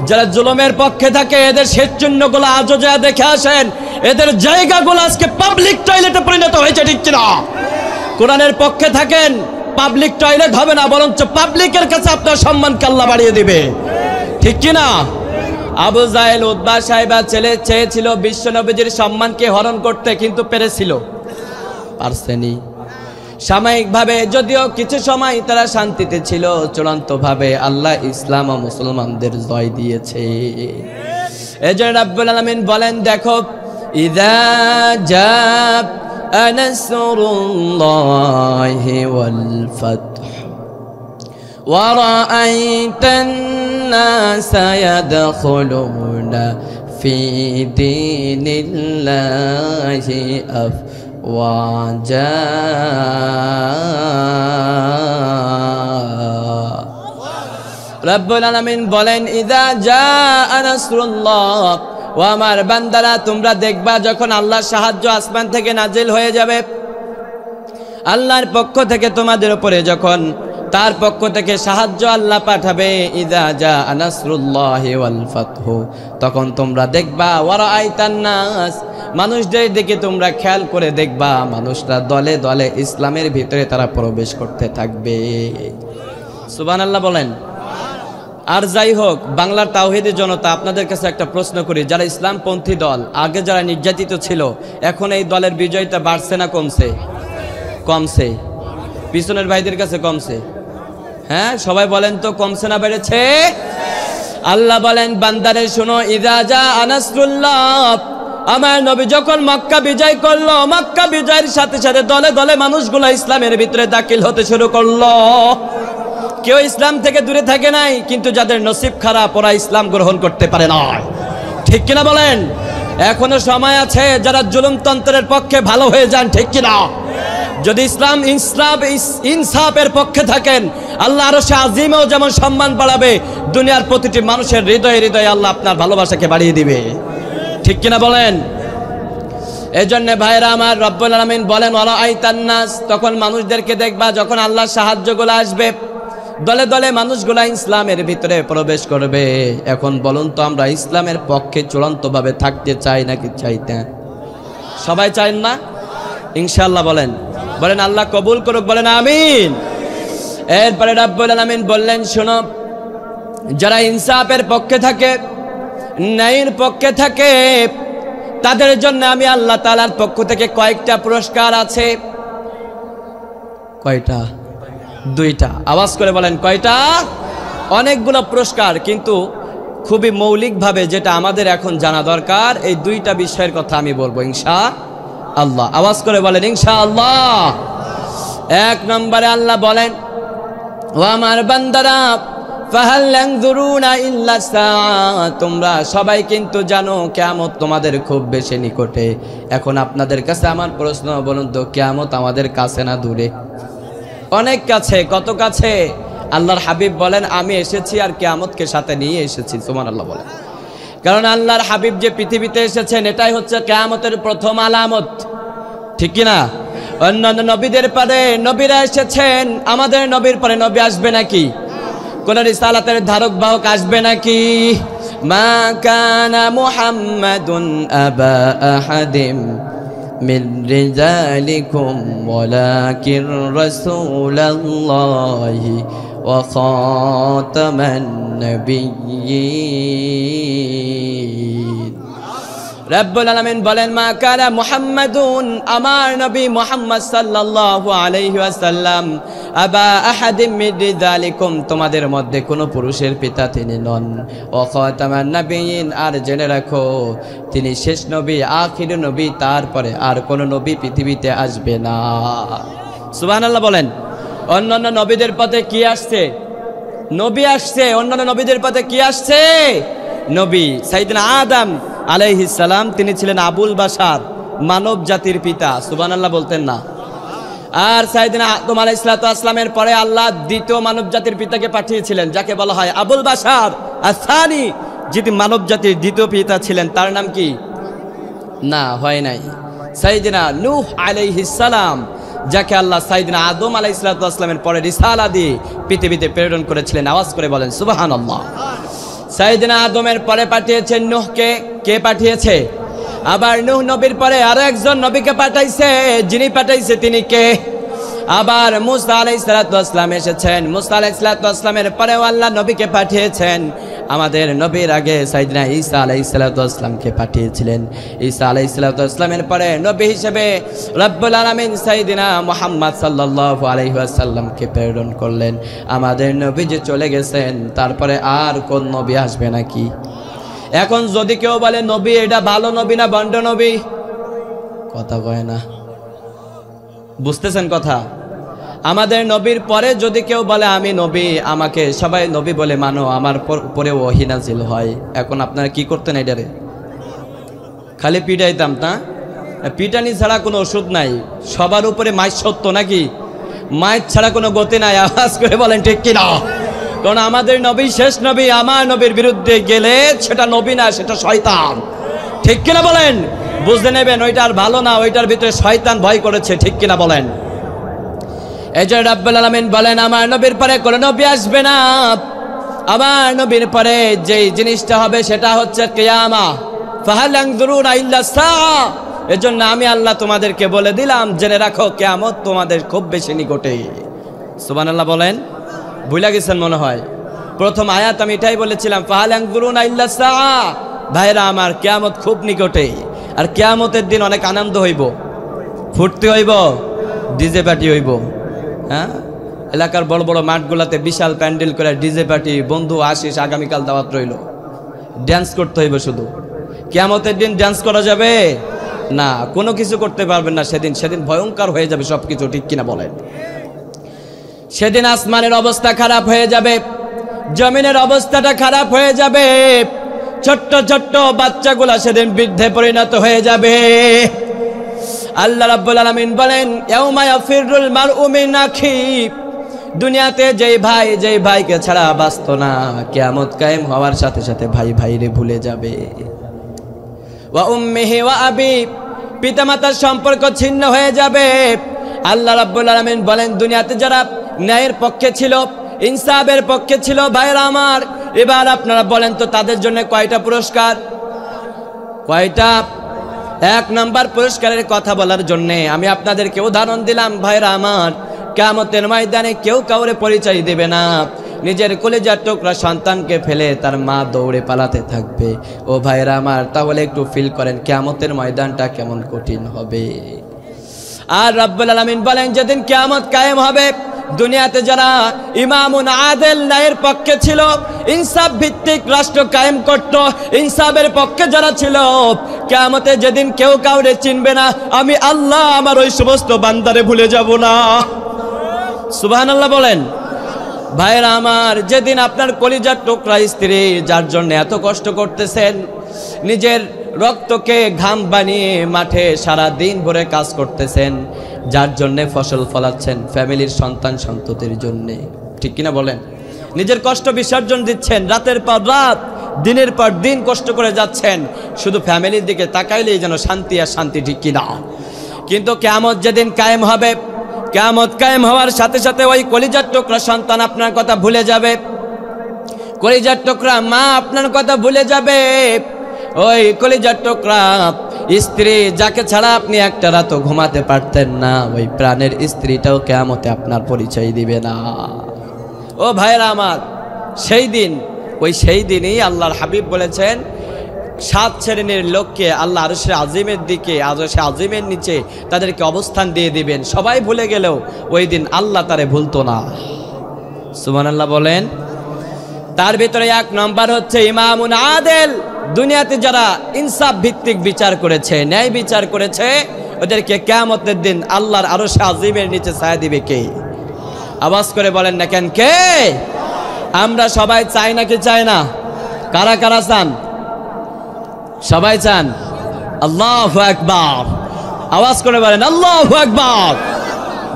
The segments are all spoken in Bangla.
যারা জুলুমের পক্ষে থাকে এদের শেষ চিহ্নগুলো আজও যা দেখে আসেন, এদের জায়গাগুলো আজকে পাবলিক টয়লেটে পরিণত হয়েছে, ঠিক কিনা? কোরআনের পক্ষে থাকেন, পাবলিক টয়লেট হবে না, বরঞ্চ পাবলিকের কাছে আপনার সম্মানকে আল্লাহ বাড়িয়ে দিবে, ঠিক কিনা? আবু জাহেল উতবা সাহেবা চেয়েছিল বিশ্ব নবীজির সম্মানকে হরণ করতে, কিন্তু পেরেছিল? পারছেনি। সাময়িকভাবে যদিও কিছু সময় তারা শান্তিতে ছিল, চূড়ান্তভাবে আল্লাহ ইসলাম ও মুসলমানদের জয় দিয়েছে। এজন্য রাব্বুল আলামিন বলেন, দেখো, ইযা জাআ নাসরুল্লাহি ওয়াল ফাতহ ওয়া রাআইতান নাসা ইয়াদখুলুনা ফি দীনিল্লাহি আফওয়াজা। রাব্বুল আলামিন বলেন, ইযা জাআ নাসরুল্লাহ, ও আমার বান্দারা, তোমরা দেখবা যখন আল্লাহর সাহায্য আসমান থেকে নাজিল হয়ে যাবে, আল্লাহর পক্ষ থেকে তোমাদের উপরে যখন তার পক্ষ থেকে সাহায্য আল্লাহ পাঠাবে, ইযা জাআ নাসরুল্লাহি ওয়াল ফাতহু, তখন তোমরা দেখবা, ওয়া রাআইতান নাস, মানুষদের দিকে তোমরা খেয়াল করে দেখবা, মানুষরা দলে দলে ইসলামের ভিতরে তারা প্রবেশ করতে থাকবে। সুবহানাল্লাহ বলেন। আর যাই হোক, বাংলার তাওহীদি জনতা, আপনাদের কাছে একটা প্রশ্ন করি, যারা ইসলামপন্থী দল, আগে যারা নির্যাতিত ছিল, এখন এই দলের বিজয়টা বাড়ছে না কমছে? কমছে। পিছনের ভাইদের কাছে কমছে? হ্যাঁ, সবাই বলেন তো, কমছে না বেড়েছে? আল্লাহ বলেন, বান্দারে শোনো, ইযা জাআ নাসরুল্লাহ, আমার নবী যখন মক্কা বিজয় করলো, মক্কা বিজয়ের সাথে সাথে দলে দলে মানুষগুলো ইসলামের ভিতরে দাখিল হতে শুরু করলো। কেউ ইসলাম থেকে দূরে থাকে নাই, কিন্তু যাদের নসিব খারাপ ওরা ইসলাম গ্রহণ করতে পারে না, ঠিক কিনা বলেন? এখনো সময় আছে, যারা জুলুমতন্ত্রের পক্ষে ভালো হয়ে যান, ঠিক কিনা? যদি ইসলাম ইনসাফের পক্ষে থাকেন, আল্লাহ আরশে আজিমেও যেমন সম্মান বাড়াবে, দুনিয়ার প্রতিটি মানুষের হৃদয়ে হৃদয়ে আল্লাহ আপনার ভালোবাসাকে বাড়িয়ে দিবে, ঠিক কিনা বলেন? এই জন্য ভাইরা আমার, রব্বুল আলামিন বলেন, ওয়া রাআইতান নাস, তখন মানুষদেরকে দেখবা যখন আল্লাহর সাহায্যগুলো আসবে, দলে দলে মানুষগুলা ইসলামের ভিতরে প্রবেশ করবে। এখন বলুন তো, আমরা ইসলামের পক্ষে চূড়ান্তভাবে থাকতে চাই নাকি চাইতে? সবাই চান না? ইনশাআল্লাহ বলেন, বলেন আল্লাহ কবুল করুক, বলেন আমিন। এরপরে রাব্বুল আলামিন বললেন, শোনো, যারা ইনসাফের পক্ষে থাকে, ন্যায়ের পক্ষে থাকে, তাদের জন্য আমি আল্লাহ তাআলার পক্ষ থেকে কয়েকটা পুরস্কার আছে। কয়টা? দুইটা। আওয়াজ করে বলেন, কয়টা? অনেকগুলো পুরস্কার, কিন্তু খুবই মৌলিকভাবে যেটা আমাদের এখন জানা দরকার, এই দুইটা বিষয়ের কথা আমি বলবো ইনশাআল্লাহ। আওয়াজ করে বলেন ইনশাআল্লাহ। এক নম্বরে আল্লাহ বলেন, ও আমার বান্দারা, ফাহাল ইয়ানজুরুনা ইল্লা সাআ, তোমরা সবাই কিন্তু জানো কিয়ামত তোমাদের খুব বেশি নিকটে। এখন আপনাদের কাছে আমার প্রশ্ন, বলুন তো, কিয়ামত আমাদের কাছে না দূরে? অনেক কাছে। কত কাছে? আল্লাহর হাবিব বলেন, আমি এসেছি আর কিয়ামতকে সাথে নিয়ে এসেছি। সুবহানাল্লাহ বলেন। কারণ আল্লাহর হাবিব যে পৃথিবীতে এসেছেন, এটাই হচ্ছে কিয়ামতের প্রথম আলামত, ঠিক কিনা? অন্যান্য নবীদের পরে নবীরা এসেছেন, আমাদের নবীর পরে নবী আসবে নাকি? কোন রিসালাতের ধারক বাহক আসবে নাকি? মা কানা মুহাম্মাদুন আবা আহাদিম মিন রিজালিকুম ওয়ালাকিন রাসূলুল্লাহি ওয়া খাতামান নাবিয়্যিন। রাব্বুল আলামিন বলেন, মা কানা মুহাম্মাদুন, আমার নবী মুহাম্মদ সাল্লাল্লাহু আলাইহি ওয়াসাল্লাম, আবা আহাদিম মিন রিজালিকুম, তোমাদের মধ্যে কোনো পুরুষের পিতা তিনি নন, ওয়া খাতামান নাবিয়্যিন, আর জেনে রাখো তিনি শেষ নবী, আখির নবী, তারপরে আর কোনো নবী পৃথিবীতে আসবে না। সুবহানাল্লাহ বলেন। অন্যান্য নবীদের পথে কি আসছে? নবী আসছে। অন্যান্য নবীদের পথে কি আসছে? নবী। সাইয়েদনা আদম আলাইহিস সালাম, তিনি ছিলেন আবুল বাশার, মানব জাতির পিতা। সুবহানাল্লাহ বলতেন না? আর সাইয়েদনা আদম আলাইহিস সালামের পরে আল্লাহ দ্বিতীয় মানব জাতির পিতাকে পাঠিয়েছিলেন, যাকে বলা হয় আবুল বাশার আস-সানি, যিনি মানব জাতির দ্বিতীয় পিতা ছিলেন। তার নাম কি? না, হয় নাই। সাইয়েদনা নূহ আলাইহিস সালাম, যাকে আল্লাহ সাইয়েদনা আদম আলাইহিস সালামের পরে রিসালা দিয়ে পৃথিবীতে প্রেরণ করেছিলেন। আওয়াজ করে বলেন সুবহানাল্লাহ। সাইয়েদনা আদমের পরে পাঠিয়েছেন নূহকে। কে পাঠিয়েছে? আবার নূহ নবীর পরে আরো একজন নবীকে পাঠাইছে। যিনি পাঠাইছে তিনি কে? আবার মুসা আলাইহিস সালাতু ওয়াস সালাম এসেছেন। মুসা আলাইহিস সালাতু ওয়াস সালামের পরেও আল্লাহ নবীকে পাঠিয়েছেন। আমাদের নবীর আগে সাইয়েদনা ঈসা আলাইহিস সালাতু ওয়াস সালামকে পাঠিয়েছিলেন। ঈসা আলাইহিস সালাতু ওয়াস সালামের পরে নবী হিসেবে রব্বুল আলামিন সাইয়েদনা মুহাম্মদ সাল্লাল্লাহু আলাইহি ওয়াসাল্লামকে প্রেরণ করলেন। আমাদের নবী যে চলে গেছেন, তারপরে আর কোন নবী আসবে নাকি? এখন যদি কেউ বলে নবী এটা ভালো নবী না ভণ্ড নবী, কথা কয় না, বুঝতেছেন কথা? আমাদের নবীর পরে যদি কেউ বলে আমি নবী, আমাকে সবাই নবী বলে মানো, আমার পরে ওহী নাজিল হয়। এখন আপনারা কি করতেন? এটারে খালি পিটাইতাম না? পিটানি ছাড়া কোনো ওষুধ নাই। সবার উপরে মাইর সত্য নাকি? মাইর ছাড়া কোনো গতি নাই। আওয়াজ করে বলেন ঠিক কিনা? কারণ আমাদের নবী শেষ নবী। আমার নবীর বিরুদ্ধে গেলে সেটা নবী না, সেটা শয়তান। ঠিক কিনা বলেন? বুঝতে নেবেন ওইটা আর ভালো না, ওইটার ভিতরে শয়তান ভয় করেছে। ঠিক কিনা বলেন? এই যে রব্বুল আলামিন বলেন আমার নবীর পরে কোনো নবী আসবে না। আমার নবীর পরে যেই জিনিসটা হবে সেটা হচ্ছে কিয়ামত। ফাহাল ইয়ানজুরুনা ইল্লা সাআ। এজন্য আমি আল্লাহ তোমাদেরকে বলে দিলাম, জেনে রাখো কিয়ামত তোমাদের খুব বেশি নিকটে। সুবহানাল্লাহ বলেন। ভুলে গেছেন মনে হয়। প্রথম আয়াত আমি এটাই বলেছিলাম, ফাহাল ইয়ানজুরুনা ইল্লা সাআ। ভাইরা আমার, কিয়ামত খুব নিকটে। আর কিয়ামতের দিন অনেক আনন্দ হইব, ফুর্তি হইব, ডিজে পার্টি হইব। হ্যাঁ, এলাকার বড় বড় মাঠগুলাতে বিশাল প্যান্ডেল করে ডিজে পার্টি, বন্ধু আসিস, আগামীকাল দাওয়াত রইল, ড্যান্স করতে হইব শুধু। কিয়ামতের দিন ড্যান্স করা যাবে না, কোনো কিছু করতে পারবেন না। সেদিন ভয়ঙ্কর হয়ে যাবে সবকিছু। ঠিক কিনা বলেন? সেদিন আসমানের অবস্থা খারাপ হয়ে যাবে, জমিনের অবস্থাটা খারাপ হয়ে যাবে। ছোট্ট ছোট্ট বাচ্চাগুলা সেদিন বৃদ্ধে পরিণত হয়ে যাবে। আল্লাহ রাব্বুল আলামিন বলেন, ইয়াউমা ইয়াফিরুল মারউ মিন আখিহি। দুনিয়াতে যেই ভাইকে ছাড়া বাঁচত না, কিয়ামত কায়েম হওয়ার সাথে সাথে ভাই ভাইরে ভুলে যাবে। ওয়া উম্মিহি ওয়া আবি। পিতামাতার সম্পর্ক ছিন্ন হয়ে যাবে। আল্লাহ রাব্বুল আলামিন বলেন, দুনিয়াতে যারা ন্যায়ের পক্ষে ছিল, ইনসাফের পক্ষে ছিল, ভাইরা আমার, এবার আপনারা বলেন তো তাদের জন্য কয়টা পুরস্কার? কয়টা? 1 নম্বর পুরস্কারের কথা বলার জন্য আমি আপনাদেরকে উদাহরণ দিলাম। ভাইরা আমার, কিয়ামতের ময়দানে কেউ কাউরে পরিচয় দেবে না। নিজের কলিজার টুকরা সন্তানকে ফেলে তার মা দৌড়ে পালাতে থাকবে। ও ভাইরা আমার, তাহলে একটু ফিল করেন কিয়ামতের ময়দানটা কেমন কঠিন হবে। আর রব্বুল আলামিন বলেন, যেদিন কিয়ামত কায়েম হবে, দুনিয়াতে যারা ইমামুন আদেল ন্যায়ের পক্ষে ছিল, ইনসাফ ভিত্তিক রাষ্ট্র কায়েম করত, ইনসাফের পক্ষে যারা ছিল, কিয়ামতে যেদিন কেউ কাউরে চিনবে না, আমি আল্লাহ আমার ওই সমস্ত বান্দারে ভুলে যাব না। সুবহানাল্লাহ বলেন। ভাইরা আমার, যেদিন আপনার কলিজার টুকরা স্ত্রী, যার জন্য এত কষ্ট করতেছেন, নিজের রক্তকে ঘাম বানিয়ে মাঠে সারা দিন ভরে কাজ করতেছেন, যার জন্যে ফসল ফলাচ্ছেন ফ্যামিলির সন্তান সন্ততির জন্যে, ঠিক কিনা বলেন? নিজের কষ্ট বিসর্জন দিচ্ছেন, রাতের পর রাত, দিনের পর দিন কষ্ট করে যাচ্ছেন, শুধু ফ্যামিলির দিকে তাকাইলেই যেন শান্তি আর শান্তি, ঠিক কিনা? কিন্তু কিয়ামত যেদিন কায়েম হবে, কিয়ামত কায়েম হওয়ার সাথে সাথে ওই কলিজার টুকরা সন্তান আপনার কথা ভুলে যাবে, কলিজার টুকরা মা আপনার কথা ভুলে যাবে, ওই কলিজার টুকরা স্ত্রী যাকে ছাড়া আপনি একটা রাতও ঘুমাতে পারতেন না, ওই প্রাণের স্ত্রীটাও কিয়ামতে আপনার পরিচয় দিবে না। ও ভাইরা আমার, সেই দিনই আল্লাহর হাবিব বলেছেন, 7 শ্রেণীর লোককে আল্লাহ আরশে আজিমের দিকে, আরশে আজিমের নিচে তাদেরকে অবস্থান দিয়ে দিবেন। সবাই ভুলে গেলেও ওই দিন আল্লাহ তারে ভুলতো না। সুবহানাল্লাহ বলেন। তার ভিতরে 1 নম্বর হচ্ছে ইমামুন আদেল। দুনিয়াতে যারা ইনসাফ ভিত্তিক বিচার করেছে, ন্যায় বিচার করেছে, ওদেরকে কিয়ামতের দিন আল্লাহর আরশে আজিমের নিচে ছায়া দিবে কে? আওয়াজ করে বলেন না কেন, কে? আমরা সবাই চাই নাকি চাই না? কারা কারা চান? সবাই চান। আল্লাহু আকবার। আওয়াজ করে বলেন আল্লাহু আকবার।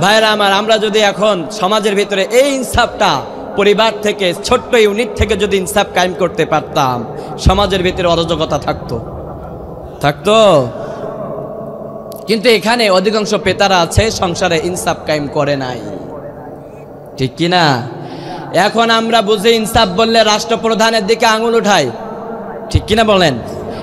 ভাইরা আমার, আমরা যদি এখন সমাজের ভিতরে এই ইনসাফটা, পরিবার থেকে, ছোট্ট ইউনিট থেকে যদি ইনসাফ কায়েম করতে পারতাম, সমাজের ভিতরে অরাজকতা থাকতো। কিন্তু এখানে অধিকাংশ পেতারা আছে সংসারে ইনসাফ কায়েম করে নাই, ঠিক কিনা? এখন আমরা বুঝি ইনসাফ বললে রাষ্ট্রপ্রধানের দিকে আঙুল উঠাই, ঠিক কিনা বলেন?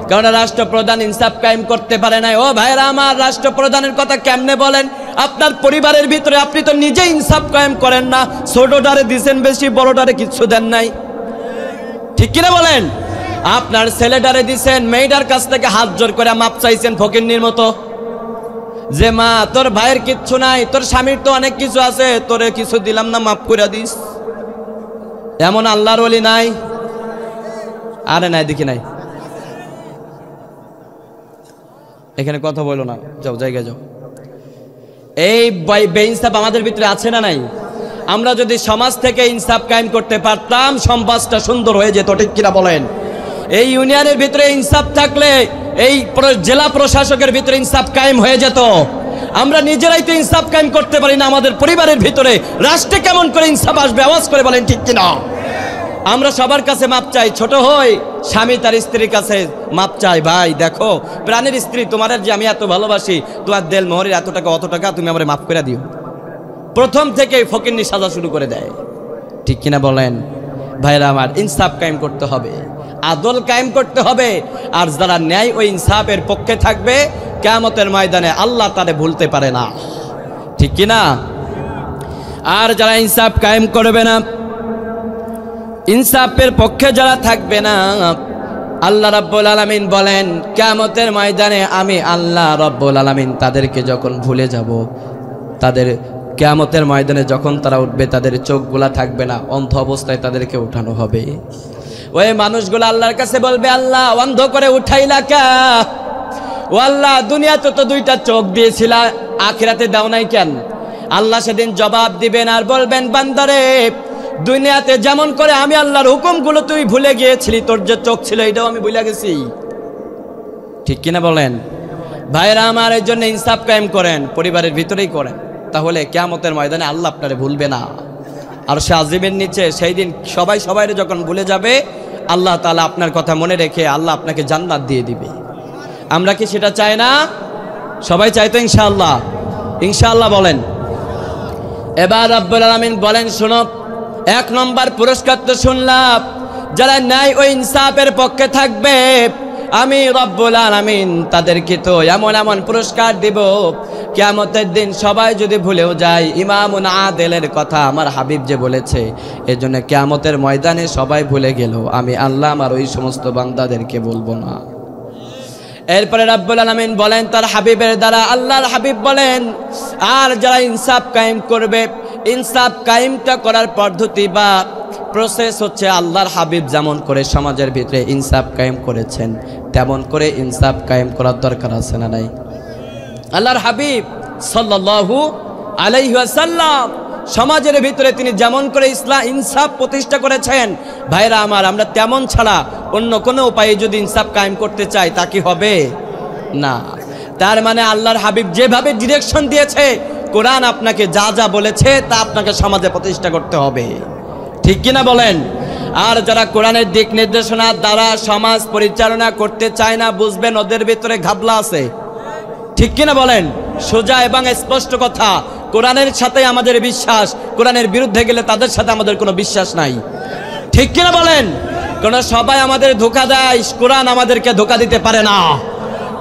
কারণ রাষ্ট্রপ্রধান ইনসাফ কায়েম করতে পারে না। ও ভাইরা আমার, রাষ্ট্রপ্রধানের কথা কেমনে বলেন? আপনার পরিবারের ভিতরে আপনি তো নিজে ইনসাফ কায়েম করেন না। ছোটটারে দিচ্ছেন বেশি, বড়টারে কিচ্ছু দেন নাই, ঠিক কিনা বলেন? আপনার ছেলেটারে দিচ্ছেন, মেয়েটার কাছ থেকে হাত জোর করে মাপ চাইছেন ফকিন্নির মতো, যে মা তোর ভাইয়ের কিচ্ছু নাই, তোর স্বামীর তো অনেক কিছু আছে, তোরে কিছু দিলাম না, মাপ করে দিস। এমন আল্লাহর ওলি নাই? আরে নাই, দেখি নাই। এখানে কথা বলো না, যাও জায়গায় যাও। এই বেইনসাফ আমাদের ভিতরে আছে না নাই? আমরা যদি সমাজ থেকে ইনসাফ কায়েম করতে পারতাম, সমাজটা সুন্দর হয়ে যেত, ঠিক কিনা বলেন? এই ইউনিয়নের ভিতরে ইনসাফ থাকলে এই জেলা প্রশাসকের ভিতরে ইনসাফ কায়েম হয়ে যেত। আমরা নিজেরাই তো ইনসাফ কায়েম করতে পারি না, আমাদের পরিবারের ভিতরে রাষ্ট্রে কেমন করে ইনসাফ আসবে? আওয়াজ করে বলেন ঠিক কিনা? আমরা সবার কাছে মাপ চাই, ছোট হই স্বামী তার স্ত্রীর কাছে মাপ চাই, ভাই দেখো প্রাণের স্ত্রী, তোমার যে আমি এত ভালোবাসি, তোমার দেল মোহরের এত টাকা অত টাকা তুমি আমার মাফ করে দিও। প্রথম থেকে ফকিন্নি সাজা শুরু করে দেয়, ঠিক কিনা বলেন? ভাইরা আমার, ইনসাফ কায়েম করতে হবে, আদল কায়েম করতে হবে। আর যারা ন্যায় ও ইনসাফের পক্ষে থাকবে, কিয়ামতের ময়দানে আল্লাহ তারে ভুলতে পারে না, ঠিক কিনা? আর যারা ইনসাফ কায়েম করবে না, ইনসাফের পক্ষে যারা থাকবে না, আল্লাহ রাব্বুল আলামিন বলেন কিয়ামতের ময়দানে আমি আল্লাহ রাব্বুল আলামিন তাদেরকে যখন ভুলে যাব, তাদের কিয়ামতের ময়দানে যখন তারা উঠবে, তাদের চোখগুলা থাকবে না, অন্ধ অবস্থায় তাদেরকে উঠানো হবে। ওই মানুষগুলো আল্লাহর কাছে বলবে, আল্লাহ অন্ধ করে উঠাইলা কে? ও আল্লাহ, দুনিয়াতে তো দুইটা চোখ দিয়েছিলা, আখিরাতে দাও নাই কেন? আল্লাহ সেদিন জবাব দিবেন আর বলবেন, বান্দারে দুনিয়াতে যেমন করে আমি আল্লাহর হুকুমগুলো তুই ভুলে গিয়েছিলি, তোর যে চোখ ছিল এটাও আমি ভুলে গেছি, ঠিক কিনা বলেন? ভাইরা আমার, এই জন্য ইনসাফ কায়েম করেন, পরিবারের ভিতরেই করেন, তাহলে কিয়ামতের ময়দানে আল্লাহ আপনারে ভুলবে না। আর সে আজিমের নিচে সেই দিন সবাই সবাইরে যখন ভুলে যাবে, আল্লাহ তাআলা আপনার কথা মনে রেখে আল্লাহ আপনাকে জান্নাত দিয়ে দিবে। আমরা কি সেটা চাই না? সবাই চাই তো ইনশাআল্লাহ? ইনশাআল্লাহ বলেন। এবার রব্বুল আলামিন বলেন, শোনো, এক নম্বর পুরস্কার তো শুনলাম, যারা ন্যায় ও ইনসাফের পক্ষে থাকবে আমি রব্বুল আলামিন তাদেরকে তো এমন এমন পুরস্কার দিব, কিয়ামতের দিন সবাই যদি ভুলেও যায় ইমামুন আদেলের কথা আমার হাবিব যে বলেছে, এজন্য কিয়ামতের ময়দানে সবাই ভুলে গেল, আমি আল্লাহ আমার ওই সমস্ত বান্দাদেরকে বলবো না। এরপরে রব্বুল আলামিন বলেন তার হাবিবের দ্বারা, আল্লাহর হাবিব বলেন, আর যারা ইনসাফ কায়েম করবে, ইনসাফ কায়েমটা করার পদ্ধতি বা প্রসেস হচ্ছে আল্লাহর হাবিব যেমন করে সমাজের ভিতরে ইনসাফ কায়েম করেছেন, তেমন করে ইনসাফ কায়েম করার দরকার আছে না নাই? আল্লাহর হাবিব সাল্লাল্লাহু আলাইহি ওয়াসাল্লাম সমাজের ভিতরে তিনি যেমন করে ইনসাফ প্রতিষ্ঠা করেছেন, ভাইরা আমার, আমরা তেমন ছাড়া অন্য কোনো উপায়ে যদি ইনসাফ কায়েম করতে চাই তা কি হবে না। তার মানে আল্লাহর হাবিব যেভাবে ডিরেকশন দিয়েছে, কোরআন আপনাকে যা যা বলেছে তা আপনাকে সমাজে প্রতিষ্ঠা করতে হবে, ঠিক কিনা বলেন? আর যারা কোরআনের দিক নির্দেশনার দ্বারা সমাজ পরিচালনা করতে চায় না, বুঝবেন ওদের ভিতরে ঘাবলা আছে, ঠিক কিনা বলেন? সোজা এবং স্পষ্ট কথা, কোরআনের সাথে আমাদের বিশ্বাস, কোরআনের বিরুদ্ধে গেলে তাদের সাথে আমাদের কোনো বিশ্বাস নাই, ঠিক কিনা বলেন? কারণ সবাই আমাদের ধোঁকা দেয়, কোরআন আমাদেরকে ধোঁকা দিতে পারে না।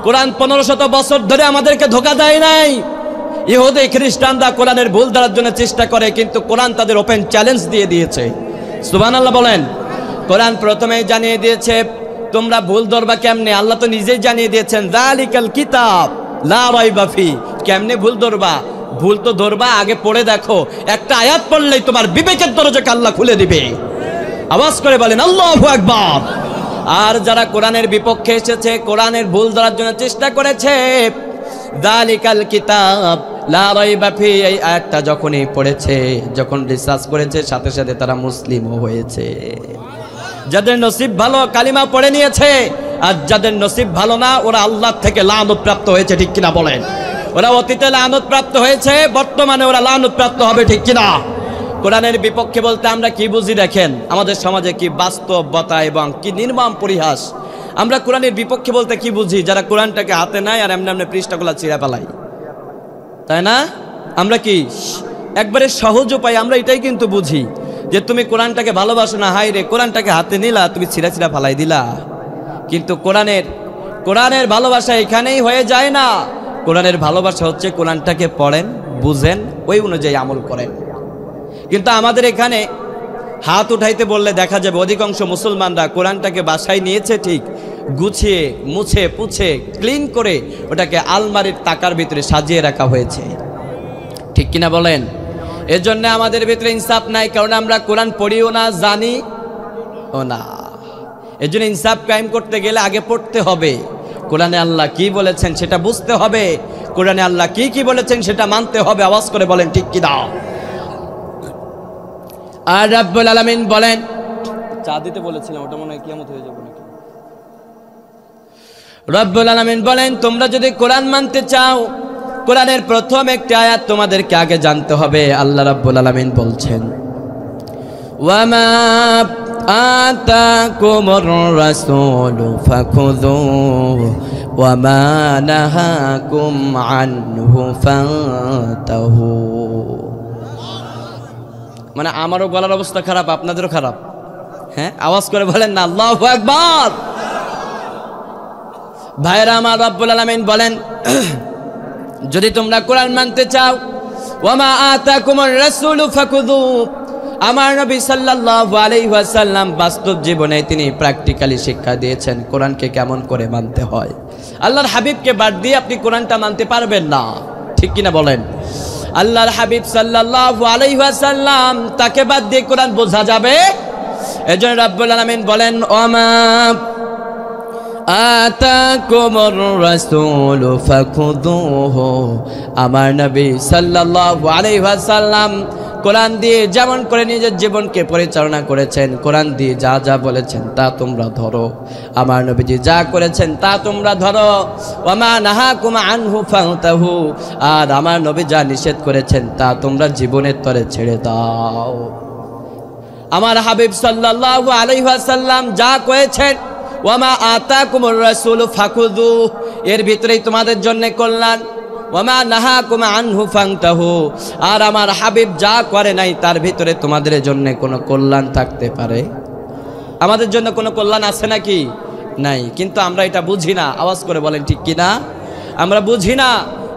কোরআন 1500 বছর ধরে আমাদেরকে ধোঁকা দেয় নাই। ইহুদি খ্রিস্টানরা কোরআনের ভুল ধরার জন্য চেষ্টা করে, কিন্তু কোরআন তাদের ওপেন চ্যালেঞ্জ দিয়ে দিয়েছে, সুবহানাল্লাহ বলেন। কোরআন প্রথমেই জানিয়ে দিয়েছে তোমরা ভুল ধরবা কেমনে, আল্লাহ তো নিজেই জানিয়ে দিয়েছেন, যালিকাল কিতাব লা রাইবা ফি। কেমনে ভুল ধরবা? ভুল তো ধরবা, আগে পড়ে দেখো, একটা আয়াত পড়লেই তোমার বিবেকের দরজাকে আল্লাহ খুলে দিবে। আওয়াজ করে বলেন আল্লাহু আকবার। আর যারা কোরআনের বিপক্ষে এসেছে, কোরআনের ভুল ধরার জন্য চেষ্টা করেছে, যালিকাল কিতাব লা রাইবা ফি, এই আয়াতটা যখনই পড়েছে, যখন রিসার্চ করেছে, সাথে সাথে তারা মুসলিমও হয়েছে। যাদের নসিব ভালো কালিমা পড়ে নিয়েছে, আর যাদের নসিব ভালো না, ওরা আল্লাহ থেকে লানত প্রাপ্ত হয়েছে, ঠিক কিনা বলেন? ওরা অতীতে লানত প্রাপ্ত হয়েছে, বর্তমানে ওরা লানত প্রাপ্ত হবে, ঠিক কিনা? কোরআনের বিপক্ষে বলতে আমরা কি বুঝি দেখেন, আমাদের সমাজে কি বাস্তবতা এবং কি নির্মম পরিহাস। আমরা কোরআনের বিপক্ষে বলতে কি বুঝি? যারা কোরআনটাকে হাতে নেয় আর এমনি এমনি পৃষ্ঠাগুলা ছিঁড়া ফেলাই, তাই না? আমরা কি একবারে সহজ উপায় আমরা এটাই কিন্তু বুঝি, যে তুমি কোরআনটাকে ভালোবাসো না, হাই রে কোরআনটাকে হাতে নিলা, তুমি ছিঁড়া ছিঁড়া ফালাই দিলা। কিন্তু কোরআনের ভালোবাসা এখানেই হয়ে যায় না। কোরআনের ভালোবাসা হচ্ছে কোরআনটাকে পড়েন, বুঝেন, ওই অনুযায়ী আমল করেন। কিন্তু আমাদের এখানে হাত উঠাইতে বললে দেখা যাবে অধিকাংশ মুসলমানরা কোরআনটাকে বাসায় নিয়েছে ঠিক, গুছিয়ে মুছে পুছে ক্লিন করে ওটাকে আলমারির তাকার ভিতরে সাজিয়ে রাখা হয়েছে, ঠিক কিনা বলেন? এর জন্য আমাদের ভিতরে ইনসাফ নাই, কারণ আমরা কোরআন পড়িও না, জানি ও না। এর জন্য ইনসাফ কায়েম করতে গেলে আগে পড়তে হবে, কোরআনে আল্লাহ কি বলেছেন সেটা বুঝতে হবে, কোরআনে আল্লাহ কি কি বলেছেন সেটা মানতে হবে। আওয়াজ করে বলেন ঠিক কি না? আর রাব্বুল আলামিন বলেন, চা দিতে বলেছিলাম, ওটা মনে হয় কিয়ামত হয়ে যাবে নাকি। রাব্বুল আলামিন বলেন, তোমরা যদি কোরআন মানতে চাও, কোরআনের প্রথম একটি আয়াত তোমাদেরকে আগে জানতে হবে। আল্লাহ রাব্বুল আলামিন বলছেন, ওয়ামা আতাকুমুর রাসূলু ফাখুযুহু ওয়ামা নাহাকুম আনহু ফান্তাহু। মানে আমারও গলার অবস্থা খারাপ, আপনাদেরও খারাপ। হ্যাঁ, আওয়াজ করে বলেন না আল্লাহু আকবার। ভাইরা আমার, রাব্বুল আলামিন বলেন, যদি তোমরা কোরআন মানতে চাও, ওয়ামা আতাকুমুর রাসূলু ফাখুযুহু, আমার নবী সাল্লাল্লাহু আলাইহি ওয়াসাল্লাম বাস্তব জীবনে তিনি প্র্যাকটিক্যালি শিক্ষা দিয়েছেন কোরআনকে কেমন করে মানতে হয়। আল্লাহর হাবিবকে বাদ দিয়ে আপনি কোরআনটা মানতে পারবেন না, ঠিক কিনা বলেন? আল্লাহর হাবিব সাল্লাল্লাহু আলাইহি ওয়াসাল্লাম, তাকে বাদ দিয়ে কোরআন বোঝা যাবে? এজন্য রাব্বুল আলামিন বলেন, ওয়ামা আতাকুমুর রাসূলু ফাখুযুহু, আমার নবী সাল্লাল্লাহু আলাইহি ওয়াসাল্লাম কোরআন দিয়ে যেমন করে নিজের জীবনকে পরিচালনা করেছেন, কোরআন দিয়ে যা যা বলেছেন তা তোমরা ধরো, আমার নবীজি যা করেছেন তা তোমরা ধরো। ওয়ামা নাহাকুম আনহু ফান্তাহু, আর আমার নবী যা নিষেধ করেছেন তা তোমরা জীবনের তরে ছেড়ে দাও। আমার হাবিব সাল্লাল্লাহু আলাইহি ওয়াসাল্লাম যা করেছেন, ওয়ামা আতাকুমুর রাসূলু ফাখুযুহু, এর ভিতরেই তোমাদের জন্য কল্যাণ। ওয়ামা নাহাকুম আনহু ফান্তাহু, আর আমার হাবিব যা করে নাই তার ভিতরে তোমাদের জন্য কোনো কল্যাণ থাকতে পারে? আমাদের জন্য কোনো কল্যাণ আছে নাকি? নাই। কিন্তু আমরা এটা বুঝি না। আওয়াজ করে বলেন ঠিক কিনা? আমরা বুঝি না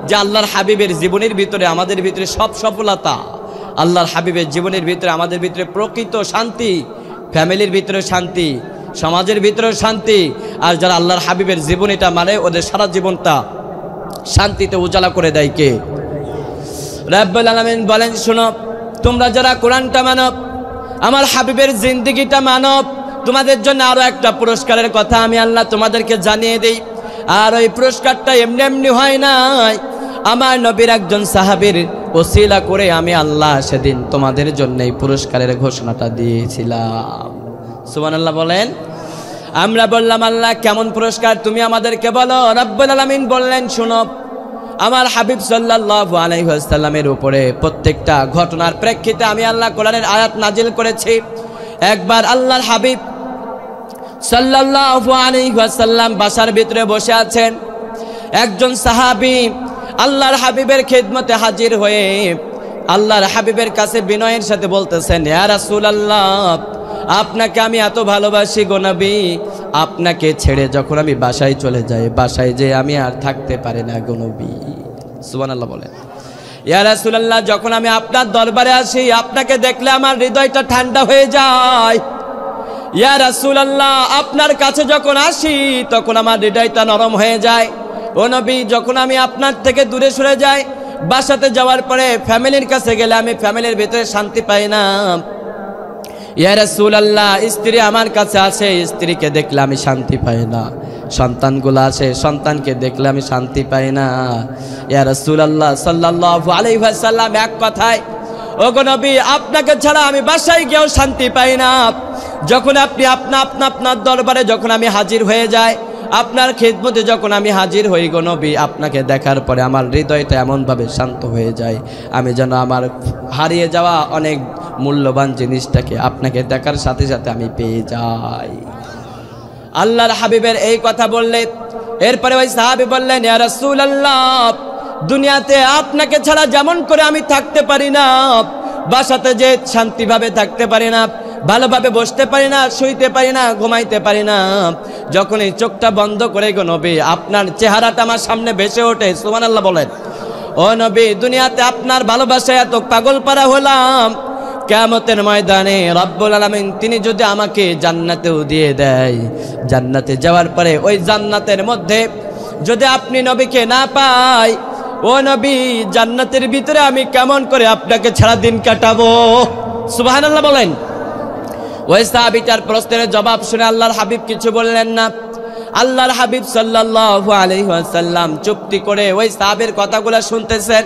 যে আল্লাহর হাবিবের জীবনের ভিতরে আমাদের ভিতরে সব সফলতা, আল্লাহর হাবিবের জীবনের ভিতরে আমাদের ভিতরে প্রকৃত শান্তি, ফ্যামিলির ভিতরে শান্তি, সমাজের ভিতরে শান্তি। আর যারা আল্লাহর হাবিবের জীবনীটা মানে ওদের সারা জীবনটা শান্তিতে উজালা করে দেয় কে? রাব্বুল আলামিন বলেন, শোনো, তোমরা যারা কোরআনটা মানো, আমার হাবিবের জিন্দেগিটা মানো, তোমাদের জন্য আরো একটা পুরস্কারের কথা আমি আল্লাহ তোমাদেরকে জানিয়ে দেই। আর ওই পুরস্কারটা এমনি এমনি হয় নাই, আমার নবীর একজন সাহাবীর ওসিলা করে আমি আল্লাহ সেদিন তোমাদের জন্য এই পুরস্কারের ঘোষণাটা দিয়েছিলাম। সুবহানাল্লাহ বলেন। আমরা বললাম, আল্লাহ কেমন পুরস্কার তুমি আমাদেরকে বলো। রাব্বুল আলামিন বললেন, শোনো, আমার হাবিব সাল্লাল্লাহু আলাইহি ওয়াসাল্লামের উপরে প্রত্যেকটা ঘটনার প্রেক্ষিতে আমি আল্লাহ কোরআনের আয়াত নাজিল করেছি। একবার আল্লাহর হাবিব সাল্লাল্লাহু আলাইহি ওয়াসাল্লাম বাসার ভিতরে বসে আছেন। একজন সাহাবী আল্লাহর হাবিবের খেদমতে হাজির হয়ে আল্লাহর হাবিবের কাছে বিনয়ের সাথে বলতেছেন, ইয়া রাসূলুল্লাহ, আপনাকে আমি এত ভালোবাসি গো নবী, আপনাকে ছেড়ে যখন আমি বাসায় চলে যাই, বাসায় যে আমি আর থাকতে পারি না গো নবী। সুবহানাল্লাহ বলেন। ইয়া রাসূলুল্লাহ, যখন আমি আপনার দরবারে আসি, আপনাকে দেখলে আমার হৃদয়টা ঠান্ডা হয়ে যায়। ইয়া রাসূলুল্লাহ, আপনার কাছে যখন আসি তখন আমার হৃদয়টা নরম হয়ে যায়। ও নবী, যখন আমি আপনার থেকে দূরে সরে যাই, বাসাতে যাওয়ার পরে ফ্যামিলির কাছে গেলে আমি ফ্যামিলির ভিতরে শান্তি পাই না। ইয়া রাসূলুল্লাহ, স্ত্রী আমার কাছে আসে, স্ত্রীকে দেখলে আমি শান্তি পাই না। সন্তানগুলো আসে, সন্তানকে দেখলে আমি শান্তি পাই না। ইয়া রাসূলুল্লাহ সাল্লাল্লাহু আলাইহি ওয়াসাল্লাম, এক কথায় ওগো নবী, আপনাকে ছাড়া আমি বাসায় গিয়েও শান্তি পাই না। যখন আপনি আপনার দরবারে যখন আমি হাজির হয়ে যাই, আপনার খেদমতে যখন আমি হাজির হই গো নবী, আপনাকে দেখার পরে আমার হৃদয়টা এমনভাবে শান্ত হয়ে যায়, আমি যেন আমার হারিয়ে যাওয়া অনেক মূল্যবান জিনিসটাকে আপনাকে দেখার সাথে সাথে আমি পেয়ে যাই। আল্লাহর হাবিবের এই কথা বললে এরপরে ওই সাহাবী বললেন, ইয়া রাসূলুল্লাহ, দুনিয়াতে আপনাকে ছাড়া যেমন করে আমি থাকতে পারি না, বাসাতে যে শান্তিভাবে থাকতে পারি না, ভালোভাবে বসতে পারি না, শুইতে পারি না, ঘুমাইতে পারি না। যখন এই চোখটা বন্ধ করে গো নবী আপনার চেহারাটা আমার সামনে ভেসে ওঠে, সুবহানাল্লাহ বলেন। ও নবী, দুনিয়াতে আপনার ভালোবাসায় এত পাগল পারা হলাম, কিয়ামতের ময়দানে রব্বুল আলামিন তিনি যদি আমাকে জান্নাতেও দিয়ে দেয়, জান্নাতে যাওয়ার পরে ওই জান্নাতের মধ্যে যদি আপনি নবীকে না পাই, ও নবী জান্নাতের ভিতরে আমি কেমন করে আপনাকে ছাড়া দিন কাটাবো? সুবহানাল্লাহ বলেন। ওই সাহাবীটার প্রশ্নের জবাব শুনে আল্লাহর হাবিব কিছু বললেন না। আল্লাহর হাবিব সাল্লাল্লাহু আলাইহি ওয়াসাল্লাম চুপটি করে ওই সাহাবীর কথাগুলো শুনতেছেন।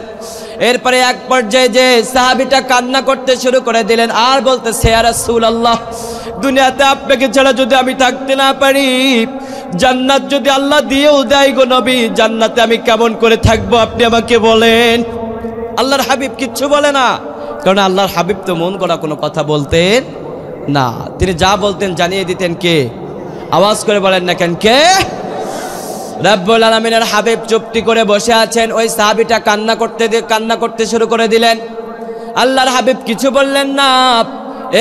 এরপরে এক পর্যায়ে যে সাহাবীটা কান্না করতে শুরু করে দিলেন আর বলতেছে, ইয়া রাসূলুল্লাহ, দুনিয়াতে আপনাকে ছাড়া যদি আমি থাকতে না পারি, জান্নাত যদি আল্লাহ দিয়েও দেয় গো নবী, জান্নাতে আমি কেমন করে থাকবো আপনি আমাকে বলেন। আল্লাহর হাবিব কিচ্ছু বলে না, কারণ আল্লাহর হাবিব তো মন করা কোনো কথা বলতেন না। তিনি যা বলতেন জানিয়ে দিতেন কে? আওয়াজ করে বলেন না কেন, কে? রব্বুল আলামিনের হাবিব চুপটি করে বসে আছেন। ওই সাহাবীটা কান্না করতে শুরু করে দিলেন। আল্লাহর হাবিব কিছু বললেন না।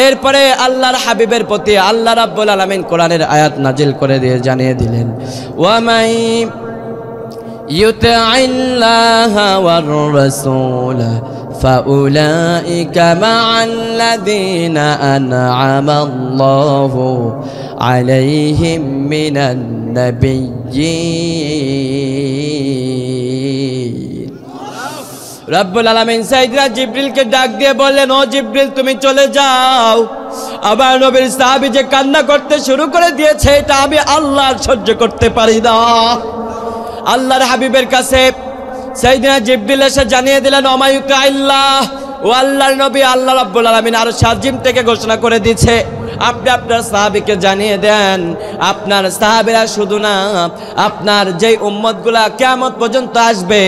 এরপরে আল্লাহর হাবিবের প্রতি আল্লাহ রাব্বুল আলামিন কোরআনের আয়াত নাজিল করে দিয়ে জানিয়ে দিলেন, ওয়ামাই ইউতি'আল্লাহা ওয়ার রাসূল ফাউলাইকা মা'আল্লাযীনা আন'আমাল্লাহু আলাইহিম মিনান নাবিয়্যিন। রব্বুল আলামিন সাইয়েদনা জিবরিলকে ডাক দিয়ে বললেন, ও জিবরিল তুমি চলে যাও, আমার নবীর সাহাবী যে কান্না করতে শুরু করে দিয়েছে এটা আমি আল্লাহ সহ্য করতে পারি না। আল্লাহর হাবিবের কাছে সাইয়েদনা জিবরিল এসে জানিয়ে দিলেন, ওমায়ুতি'আল্লাহ, ও আল্লাহর নবী, আল্লাহ রাব্বুল আলামিন আরশ আজিম থেকে ঘোষণা করে দিয়েছে, আপনি আপনার সাহাবীকে জানিয়ে দেন, আপনার সাহাবীরা শুধু না, আপনার যেই উম্মতগুলা কিয়ামত পর্যন্ত আসবে,